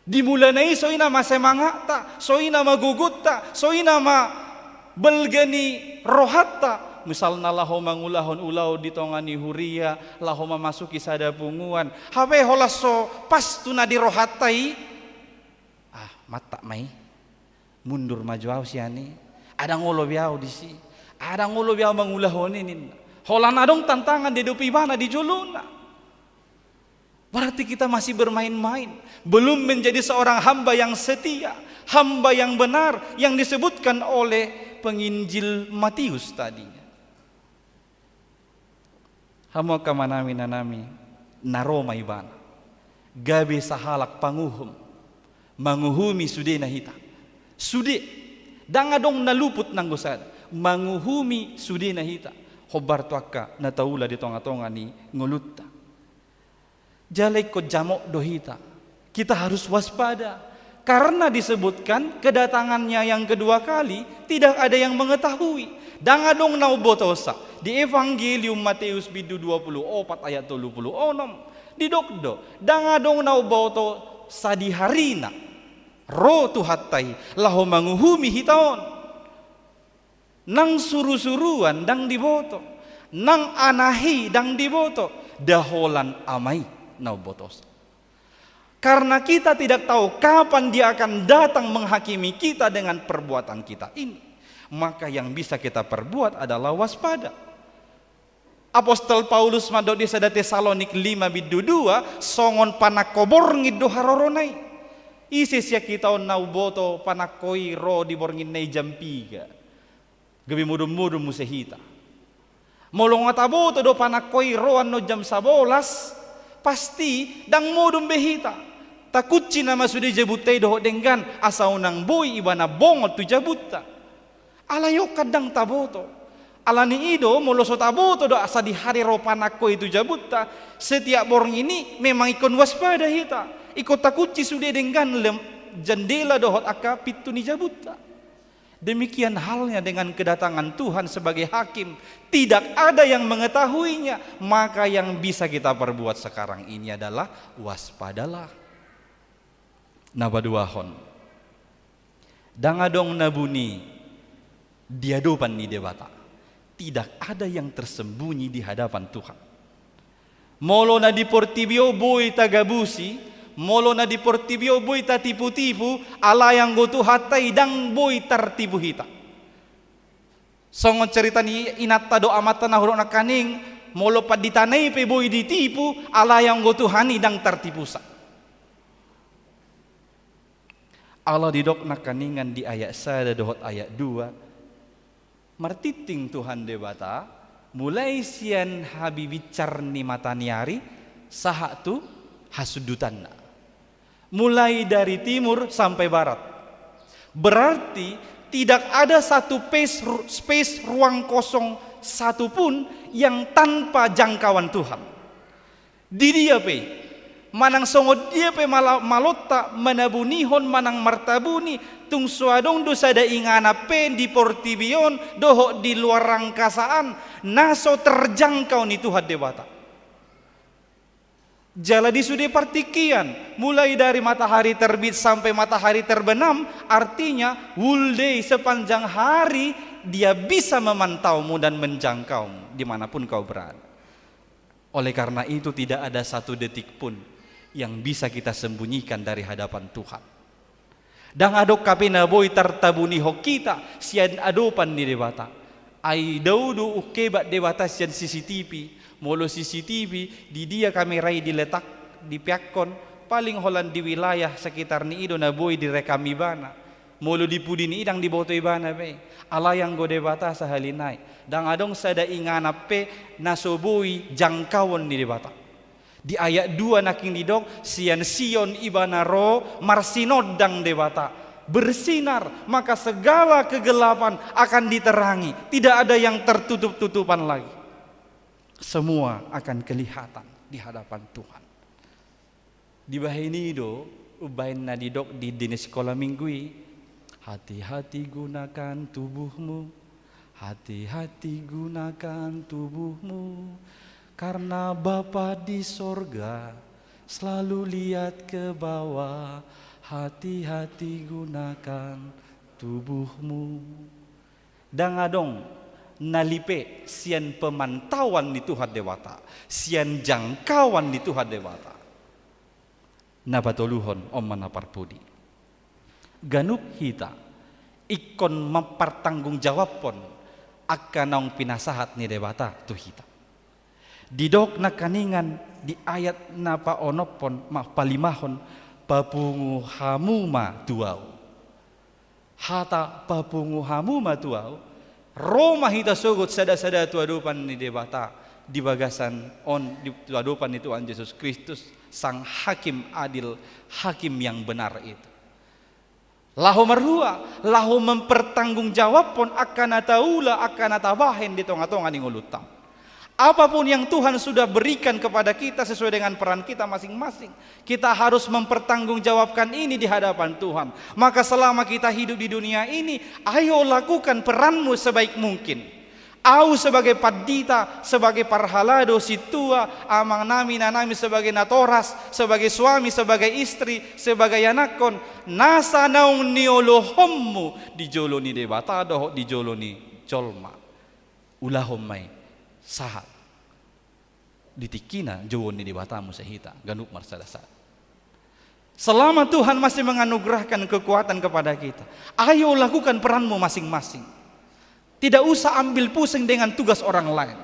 Speaker 4: Dimulanai soina masemangata, soina magugutta, soina ma belgani rohatta. Misalnya laho mangulahon ulau di tongani huria, laho memasuki sada punguan. Hawe holaso pas tuna di rohatai. Mata mai mundur maju au siani. Ada ngolo biau di si. Ada ngolo biau mangulahon ini. Holan adong tantangan di dopi mana di joluna. Berarti kita masih bermain-main. Belum menjadi seorang hamba yang setia, hamba yang benar yang disebutkan oleh penginjil Matius tadinya. Hamo kamanami nanami naroma ibana gabe sahalak panguhum manguhumi sude nahita sude dangadong naluput nang gosada manguhumi sude nahita hobar tuaka nataula di tonga-tonga ni ngulutta jalai ko jamok dohita kita harus waspada karena disebutkan kedatangannya yang kedua kali tidak ada yang mengetahui. Dangadong naubotosa di Evangelium Matius bidu 24 ayat 36 di dokdo dangadong nauboto sadiharina ro tuhatai laho manguhumi hitaon nang suru-suruan dang diboto nang anahi dang diboto daholan amai naubotosa. Karena kita tidak tahu kapan dia akan datang menghakimi kita dengan perbuatan kita ini, maka yang bisa kita perbuat adalah waspada. Apostol Paulus madok di sada Tesalonik 5 bidu 2 songon panakobor ngido haroronai. Isisya kita nauboto panakoi ro di borngin nei jampiga. Gabi mudum-mudum musehita. Molong atabo to do panakoi roan no jam 11 pasti dang modum behita. Takut cina masudi jabutai doh denggan asa unang boy ibana bongot tu jabuta. Alayo kadang taboto. Alani ido moloso taboto do asa di hari ro panakoi tu jabuta. Setiap borong ini memang ikon waspada hita. Ikut takut sudah denggan jendela dohot aka pitu ni jabuta. Demikian halnya dengan kedatangan Tuhan sebagai hakim. Tidak ada yang mengetahuinya. Maka yang bisa kita perbuat sekarang ini adalah waspadalah. Nabaduahon. Dangadong nabuni diadopan ni dewata. Tidak ada yang tersembunyi di hadapan Tuhan. Molo na di portibio boy tagabusi. Molo na di portibio boy ta tipu-tipu, ala yang gotu hatai dang boy tertipu hita. Songon cerita ni inatta do amata na hurok na kaning, molo pad ditanay pe boy ditipu, ala yang gotu hani dang tertipu sa. Allah didok na kaningan di ayat 1 dohot ayat 2. Martiting Tuhan debata, mulai sian habibicar ni mataniari, saha tu hasudutan. Mulai dari timur sampai barat. Berarti tidak ada satu space ruang kosong satupun yang tanpa jangkauan Tuhan. Di dia pe, manang songod dia pe malota manabunihon manang martabuni tung suadong dosa da ingana pe di portibion doho di luar rangkasaan naso terjangkau ni Tuhan dewata. Jaladi sudah partikian, mulai dari matahari terbit sampai matahari terbenam, artinya whole day sepanjang hari dia bisa memantaumu dan menjangkaumu dimanapun kau berada. Oleh karena itu tidak ada satu detik pun yang bisa kita sembunyikan dari hadapan Tuhan. Dang adok kapina boy tartabuni hokita sian adopan ni dewata. Ai daudu ukebat dewata sian CCTV. Molo CCTV di dia kamerai diletak di piakon paling holan di wilayah sekitar ni ido na boy direkam ibana. Molo di pudi ni idang di boto ibana be. Ala yang gode bata sahalinai. Dang adong sada ingana pe nasobui jangkauan ni debata. Di ayat 2 naking didok sian sion ibana ro marsinod dang debata. Bersinar maka segala kegelapan akan diterangi. Tidak ada yang tertutup-tutupan lagi. Semua akan kelihatan di hadapan Tuhan. Di bahini do ubain na didok di dinis sekolah minggui. Hati-hati gunakan tubuhmu, hati-hati gunakan tubuhmu, karena Bapa di sorga selalu lihat ke bawah. Hati-hati gunakan tubuhmu. Dangadong nalipe sian pemantauan di Tuhan dewata, sian jangkauan di Tuhan dewata. Nabatoluhon om manaparpudi. Ganup hita ikon mempertanggung jawabpon akan naung pinasahat ni dewata tu hita. Didok na kaningan di ayat napa onopon palimahon papungu hamuma tuau. Hata papungu hamuma tuau. Roma hita sugut sada-sada tuadupan ni debata di bagasan di tuadupan ni Tuhan Yesus Kristus sang hakim adil, hakim yang benar itu. Lahu merhua, lahu mempertanggungjawabpon akan ataula akan atabahen di tonga-tonga ni ngulutam. Apapun yang Tuhan sudah berikan kepada kita sesuai dengan peran kita masing-masing, kita harus mempertanggungjawabkan ini di hadapan Tuhan. Maka selama kita hidup di dunia ini, ayo lakukan peranmu sebaik mungkin. Au sebagai padita, sebagai parhalado, situa, amang nami nanami sebagai natoras, sebagai suami, sebagai istri, sebagai anakon, nasa naung niolohommu di joloni debata doh di joloni jolma. Ulahomai sahat ditikina jawon ni debatamu sehita ganuk marsadasa. Selama Tuhan masih menganugerahkan kekuatan kepada kita, ayo lakukan peranmu masing-masing. Tidak usah ambil pusing dengan tugas orang lain.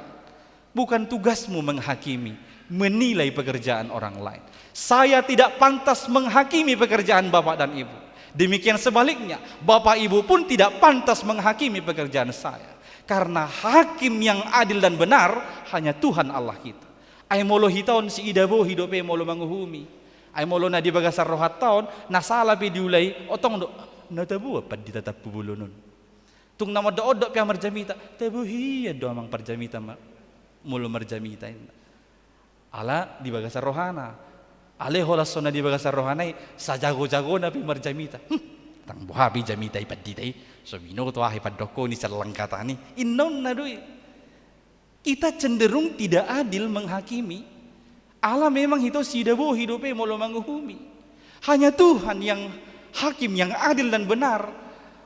Speaker 4: Bukan tugasmu menghakimi, menilai pekerjaan orang lain. Saya tidak pantas menghakimi pekerjaan Bapak dan Ibu. Demikian sebaliknya, Bapak Ibu pun tidak pantas menghakimi pekerjaan saya. Karena hakim yang adil dan benar hanya Tuhan Allah kita. Ay molo hitaon si idabo hidope molo manguhumi. Ay molo na di bagasar rohat taon nasala pe diulay otong do natabu apa ditatap bubulunun. Tung nama do odok pia marjamita tabu hiya do amang parjamita molo marjamita inna. Ala di bagasar rohana. Ale holas sona di bagasar rohanai sajago-jago na pi marjamita. Tang buhabi jamita ipaditay. So binoto ahi padoko ni sarlangkatani. Innon na doi. Kita cenderung tidak adil menghakimi. Allah memang itu sidabo hidupe molo manguhumi. Hanya Tuhan yang hakim yang adil dan benar.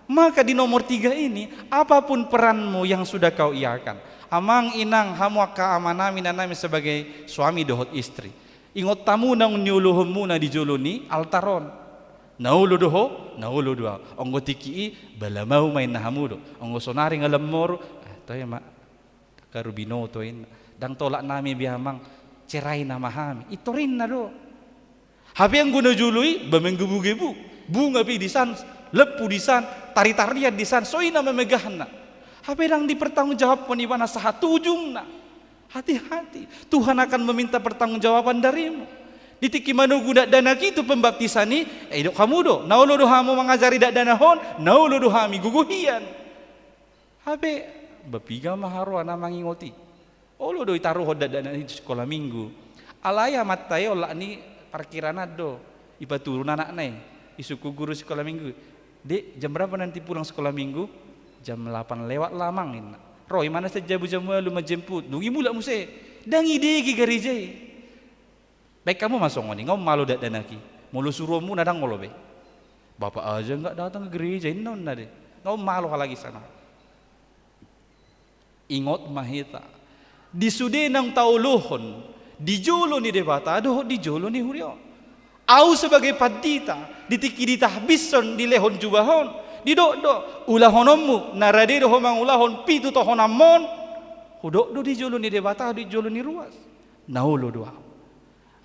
Speaker 4: Maka di nomor 3 ini, apapun peranmu yang sudah kau iakan, amang inang hamu kaamanami nanami sebagai suami dohot istri. Ingot tamu nang nyuluhum muna di joloni altaron. Naulu doho, naulu doa. Onggo tiki balamau main nahamudo. Onggo sonari ngalamor. Toy ma karubino toin dang tolak nami bihamang cerai nama hami itu rin na do habi yang guna jului bamenggebu-gebu bunga pi disan lepu disan tari-tarian disan soi nama megahna habi dang dipertanggungjawab penibana satu ujung na hati-hati Tuhan akan meminta pertanggungjawaban darimu ditiki manu guna dana gitu pembaptisani dok kamu do naulo do hamu mengajari dak dana hon naulo do hami guguhian habi bapiga maharwa na mangingoti olo do itaruh hoda dana di sekolah minggu alaya matayo la ni parkiran do ipaturun anak nai isuku guru sekolah minggu dek jam berapa nanti pulang sekolah minggu jam 8 lewat lamang ina roy mana saja jamu lu menjemput dungi mula muse dangi degi garije baik kamu masuk ngoni ngom malu dak dana ki mulu suruhmu nadang molo be bapak aja enggak datang ke gereja non nade ngom malu lagi sana. Ingot mahita disude nang taulohon dijolo ni debata doh dijolo ni hurio au sebagai padita ditiki ditahbison di lehon jubahon didok ulahonommu narade doh mang ulahon pitu tohonamon hudok do dijolo ni debata dijolo ni ruas naulo doa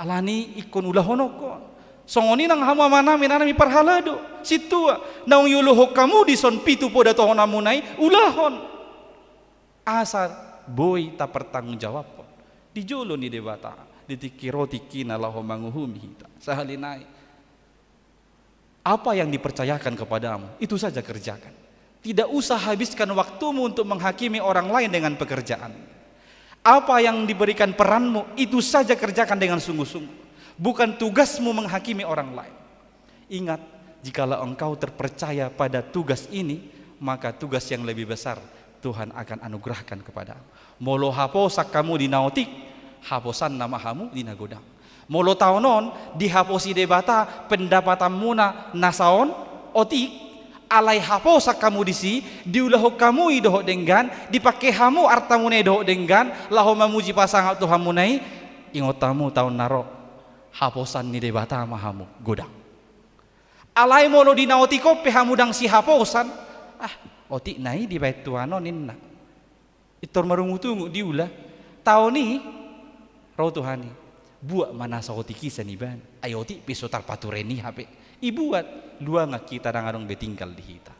Speaker 4: alani ikon ulahonokon songoni nang hama mana minanami parhalado situa naung yuluho kamu dison pitu poda tohonamunai ulahon asar boy tak pertanggung jawab di jolo ni debata ditiki roti kina laho manguhumi hita sahalinai apa yang dipercayakan kepadamu itu saja kerjakan tidak usah habiskan waktumu untuk menghakimi orang lain dengan pekerjaan apa yang diberikan peranmu itu saja kerjakan dengan sungguh-sungguh bukan tugasmu menghakimi orang lain ingat jikalau engkau terpercaya pada tugas ini maka tugas yang lebih besar Tuhan akan anugerahkan kepadamu. Molo haposak kamu dinautik, haposan nama kamu dinagodang. Molo taonon dihaposi debata pendapatamu na nasaon otik, alai haposak kamu disi, diulahu kamu idoh denggan, dipakai hamu artamune idoh denggan, laho memuji pasangan Tuhan munai, ingotamu tahun naro, haposan ni debata mahamu godang. Alai molo dinautiko pehamudang si haposan, otik nai di bait tuano ninna itor marungutungu diulah tahun ni rau tuhani buat mana saotiki saniban ayoti pisotar patureni hape ibuat luang kita dangarong betingkal di hita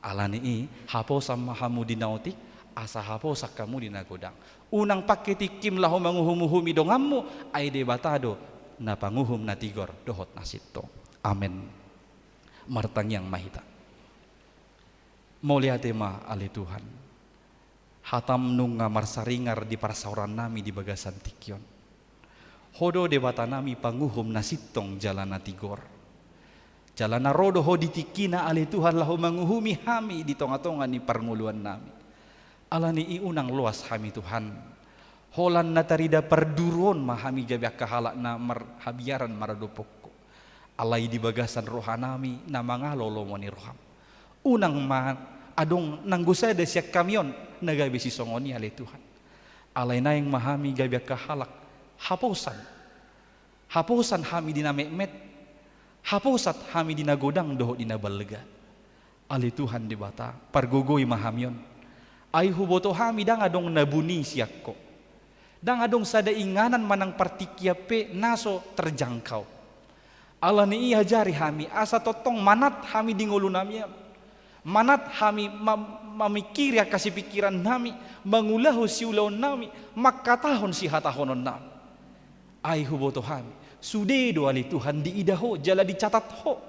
Speaker 4: alani i hapo sama hamu dinautik asa hapo sak kamu dinagodang unang paketi kim laho manguhumuhumi dongammu ay de batado na panguhum na tigor dohot nasito amen martang yang mahita Mulia tema ale Tuhan hatam nunga marsaringar di parsauran nami di bagasan tikyon hodo debata nami panguhum nasitong jalana tigor jalana rodo ho ditikina ale Tuhan lahu manguhumi hami di tonga-tonga ni parnguluan nami alani iunang luas hami Tuhan holan natarida perduron mahami jabyak kahalak na marhabiaran maradopokko alai di bagasan rohanami na mangalolo moni roham unang adong nanggusada siya kamyon nagabi si songoni ale Tuhan alay na yung mahami gabiak kahalak haposan hami dinamekmet haposat hami dinagodang doho dinabalga ale Tuhan di bata pargogoy mahamyon ay huboto hami dang adong nabuni siyak ko dang adong sada inganan manang partikyape naso terjangkau ala ni iya jari hami asa totong manat hami dingulu namya Manat kami mamikiri kasih pikiran nami, mangulahu si ulaon nami, makatahon si hatahonon nami. Ay huboto kami, sudedo ali Tuhan diidaho, jala dicatat ho.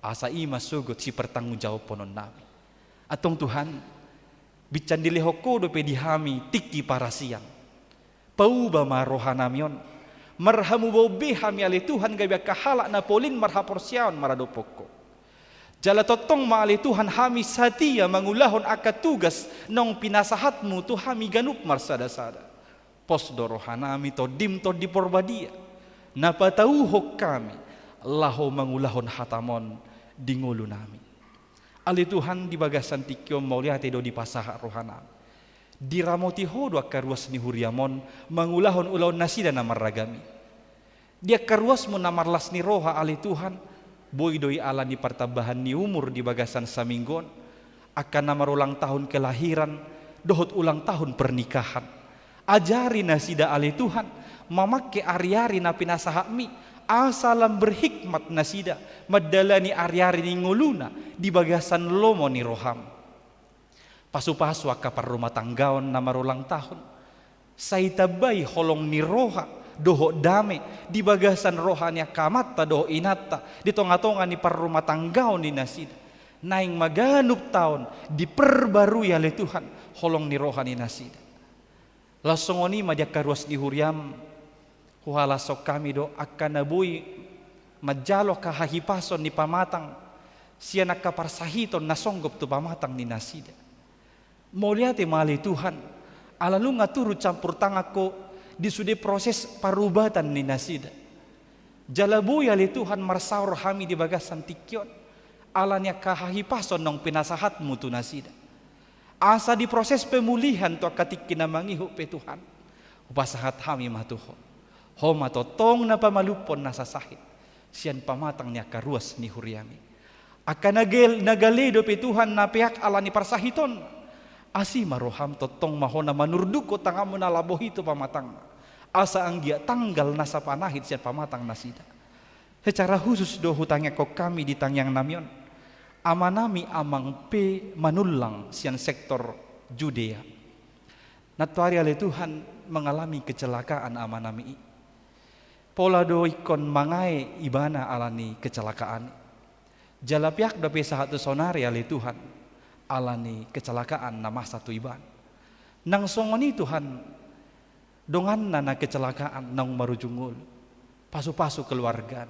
Speaker 4: Asa ima sugot si pertanggung jawab ponon nami. Atong Tuhan, bican dileho ko do pedi hami tiki para siang. Pauba maroha namion, marhamu bau behami ali Tuhan gabia kahala na polin marhaporsiaon maradopoko. Jala totong maali Tuhan hami satia mangulahon akat tugas nong pinasahatmu tu hami ganup marsada-sada. Pos dorohanami to dim to di porbadia. Napatauhok kami laho mangulahon hatamon di ngulu nami. Ali Tuhan di bagasan tikyo mauliate do di pasaha rohanam. Di ramoti hodo akaruas ni huriamon mangulahon ulaon nasida na maragami. Dia karuas mo namarlas ni roha ali Tuhan. Boy doi ala ni pertambahan ni umur di bagasan saminggon akan namar ulang tahun kelahiran dohot ulang tahun pernikahan ajari nasida ali Tuhan mamake ari-ari na pinasahami asalam berhikmat nasida madalani ari-ari ni nguluna di bagasan lomo ni roham pasu-pasu akapar rumah tanggaon namar ulang tahun saitabay holong ni roha doho dame di bagasan rohania kamata doho inata di tonga-tonga ni parrumah tanggao ni nasida naing maganup tahun diperbarui oleh Tuhan holong ni rohani nasida lasongoni madya karuas di huriam huhalasok kami do akan nabui majalo kahahipason ni pamatang siya nakaparsahiton nasonggop tu pamatang ni nasida mauliate mali Tuhan alalu ngaturu campur tangako di sudi proses parubatan ni nasida. Jalabuya li Tuhan marsaur hami di bagasan tikyon. Alanya kahahipason nong pinasahat mutu nasida. Asa di proses pemulihan to katik kinamangihu pe Tuhan. Upasahat hami matuho. Homa totong na pamalupon nasa sahit. Siyan pamatang niya karuas ni huriami. Akan nagalido pe Tuhan na pihak alani parsahiton. Asi maroham totong mahona manurduko tangamu na labohito pamatang. Asa anggia tanggal nasa panahit siya pamatang nasida. Secara khusus do hutangnya kok kami di tangyang namion. Amanami amang pe manulang siyan sektor Judea. Natuari ale Tuhan mengalami kecelakaan amanami. Pola do ikon mangai ibana alani kecelakaan. Jalapiak do pe sahatu sonari ale Tuhan. Alani kecelakaan nama satu iban. Nang songoni Tuhan dongan nana kecelakaan nang marujungul. Pasu-pasu keluarga.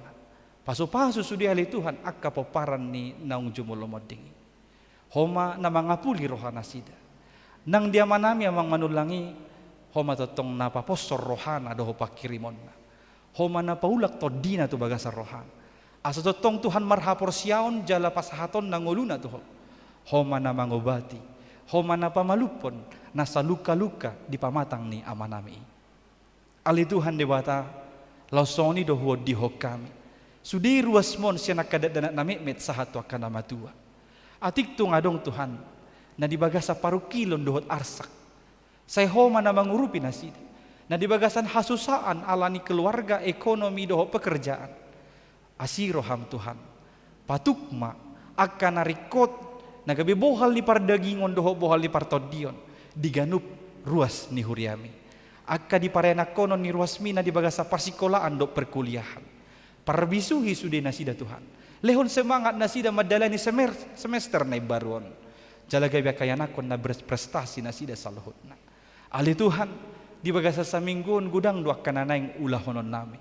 Speaker 4: Pasu-pasu sudi ali Tuhan akka poparan ni naung jumul lomoding. Homa na mangapuli rohana sida. Nang dia manami amang manulangi homa totong na paposor rohana doho pakirimon. Homa na paulak to dina tu bagasa rohana. Asa totong Tuhan marhapor siaon jala pasahaton nanguluna tuho. Homa na mangobati, homa na pamalupon, nasa luka-luka di pamatang ni amanami. Ali Tuhan dewata, lausoni dohuo dihok kami. Sudi ruas mon siya nakadadanat na mekmet sahato akan nama tua. Atik tu ngadong Tuhan, na di bagasa parukilon dohot arsak. Say homa na mangurupi nasida. Na di bagasan hasusaan alani keluarga ekonomi doho pekerjaan. Asiroham Tuhan, patukma akan narikot nagabi bohal ni pardagingon doho bohal ni partodion diganup ruas ni huriami akka di parena konon ni ruas mina di bagasa parsikolaan do perkuliahan parbisuhi sude nasida Tuhan lehon semangat nasida madalani semester na baruon jalaga biakayanakon na berprestasi nasida saluhutna ali Tuhan di bagasa saminggun gudang do akka nanaing ulahonon nami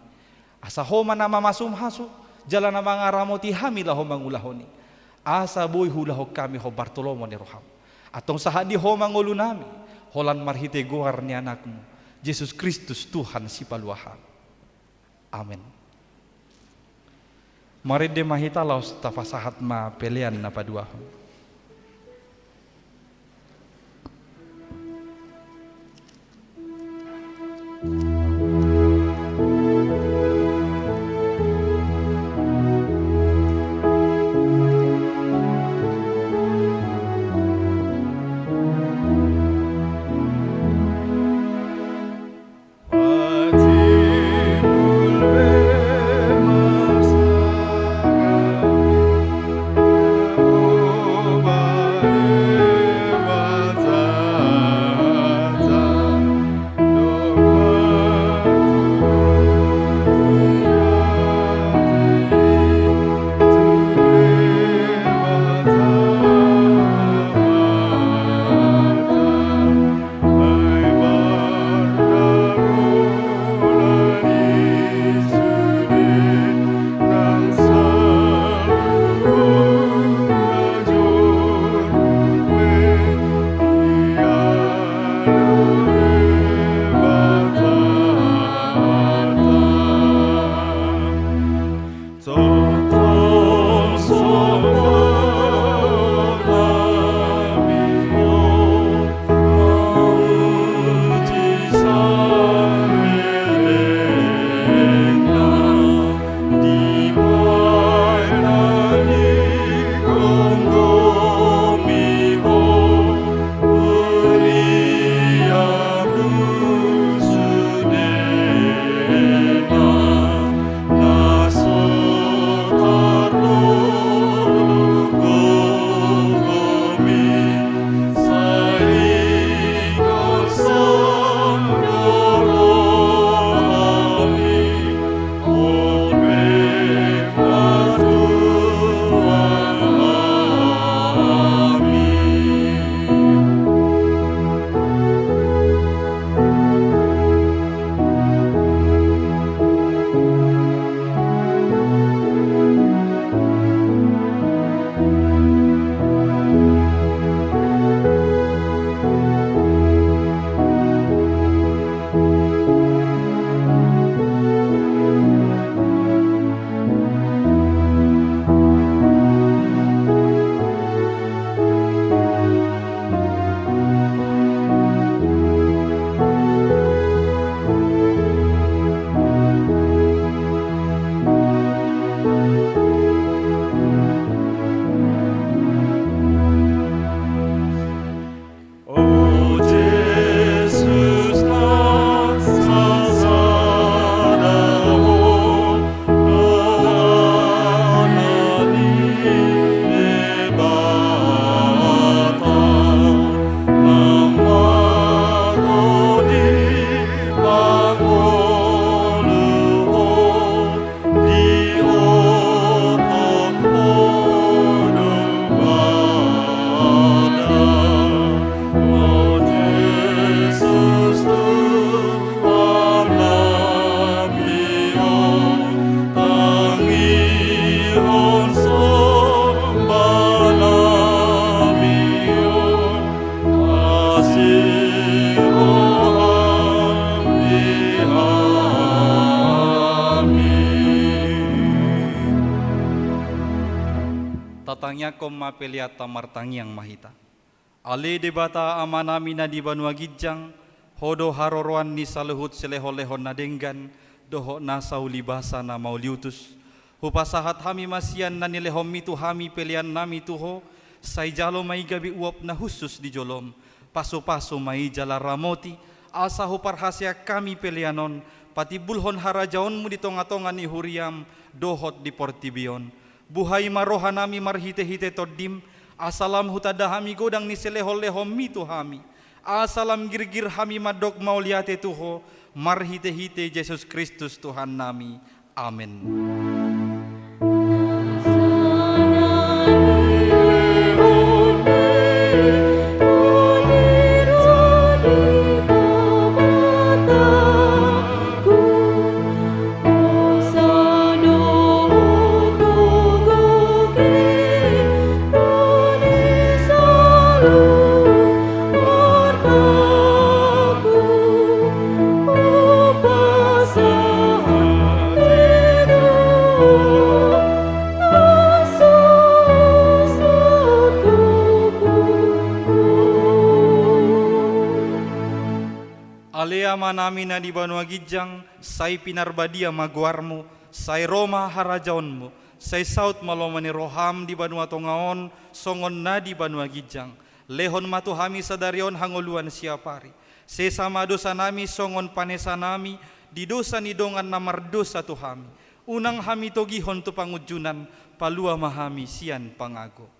Speaker 4: asa homa nama masum hasu jala na mga ramoti hami laho mangulahoni asa boy hulaho kami ho Bartolomo ni roham atong sahadi ho mangulu nami holan marhite guar ni anakmu Yesus Kristus Tuhan si paluahan amin. Mari de mahita laos tafasahat ma pelian na paduahon. Mangyakom mapeliata martangiang mahita. Ale debata amanami na di banua gijang, hodo haroroan ni saluhut seleho-lehon na denggan, doho na saulibasa na mauliutus. Hupasahat hami masian na nilehom itu hami pelian nami tuho, say jalo may gabi uap na husus di jolom, paso-paso may jala ramoti, asa huparhasya kami pelianon, pati bulhon harajaon mo di tonga-tonga ni huriam, dohot di portibion. Buhay maroha nami marhite-hite todim, asalam hutada hami godang ni selehol-lehom mito hami. Asalam girgir hami madok mauliate tuho, marhite-hite Yesus Kristus Tuhan nami. Amin. Alea manami na di banua gijang, say pinarbadia maguarmu, say Roma harajaonmu, say saut malomani roham di banua tongaon, songon na di banua gijang, lehon matuhami sadarion hangoluan siapari, sesama dosa nami songon panesa nami, di dosa ni dongan namar dosa tuhami, unang hami togihon tu pangujunan, palua mahami sian pangago.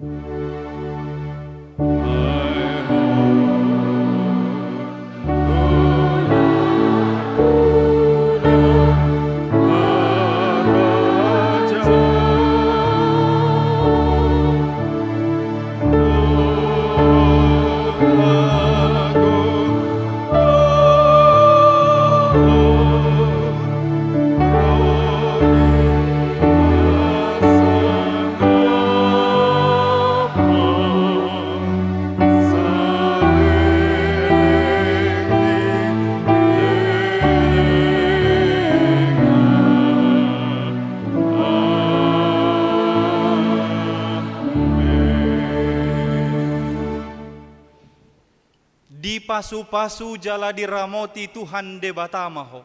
Speaker 4: Di pasu-pasu jala diramoti Tuhan debatamaho.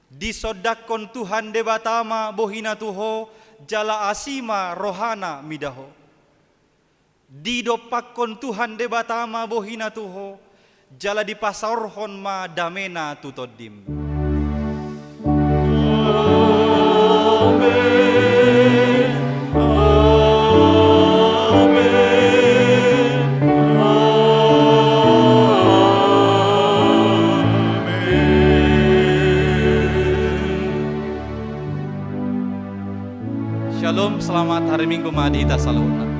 Speaker 4: Di sodakon Tuhan debatama bohina tuho jala asima rohana midaho. Di dopakon Tuhan debatama bohina tuho jala di pasaorhon ma damena tutodim. Shalom, selamat hari Minggu Madita Saluna.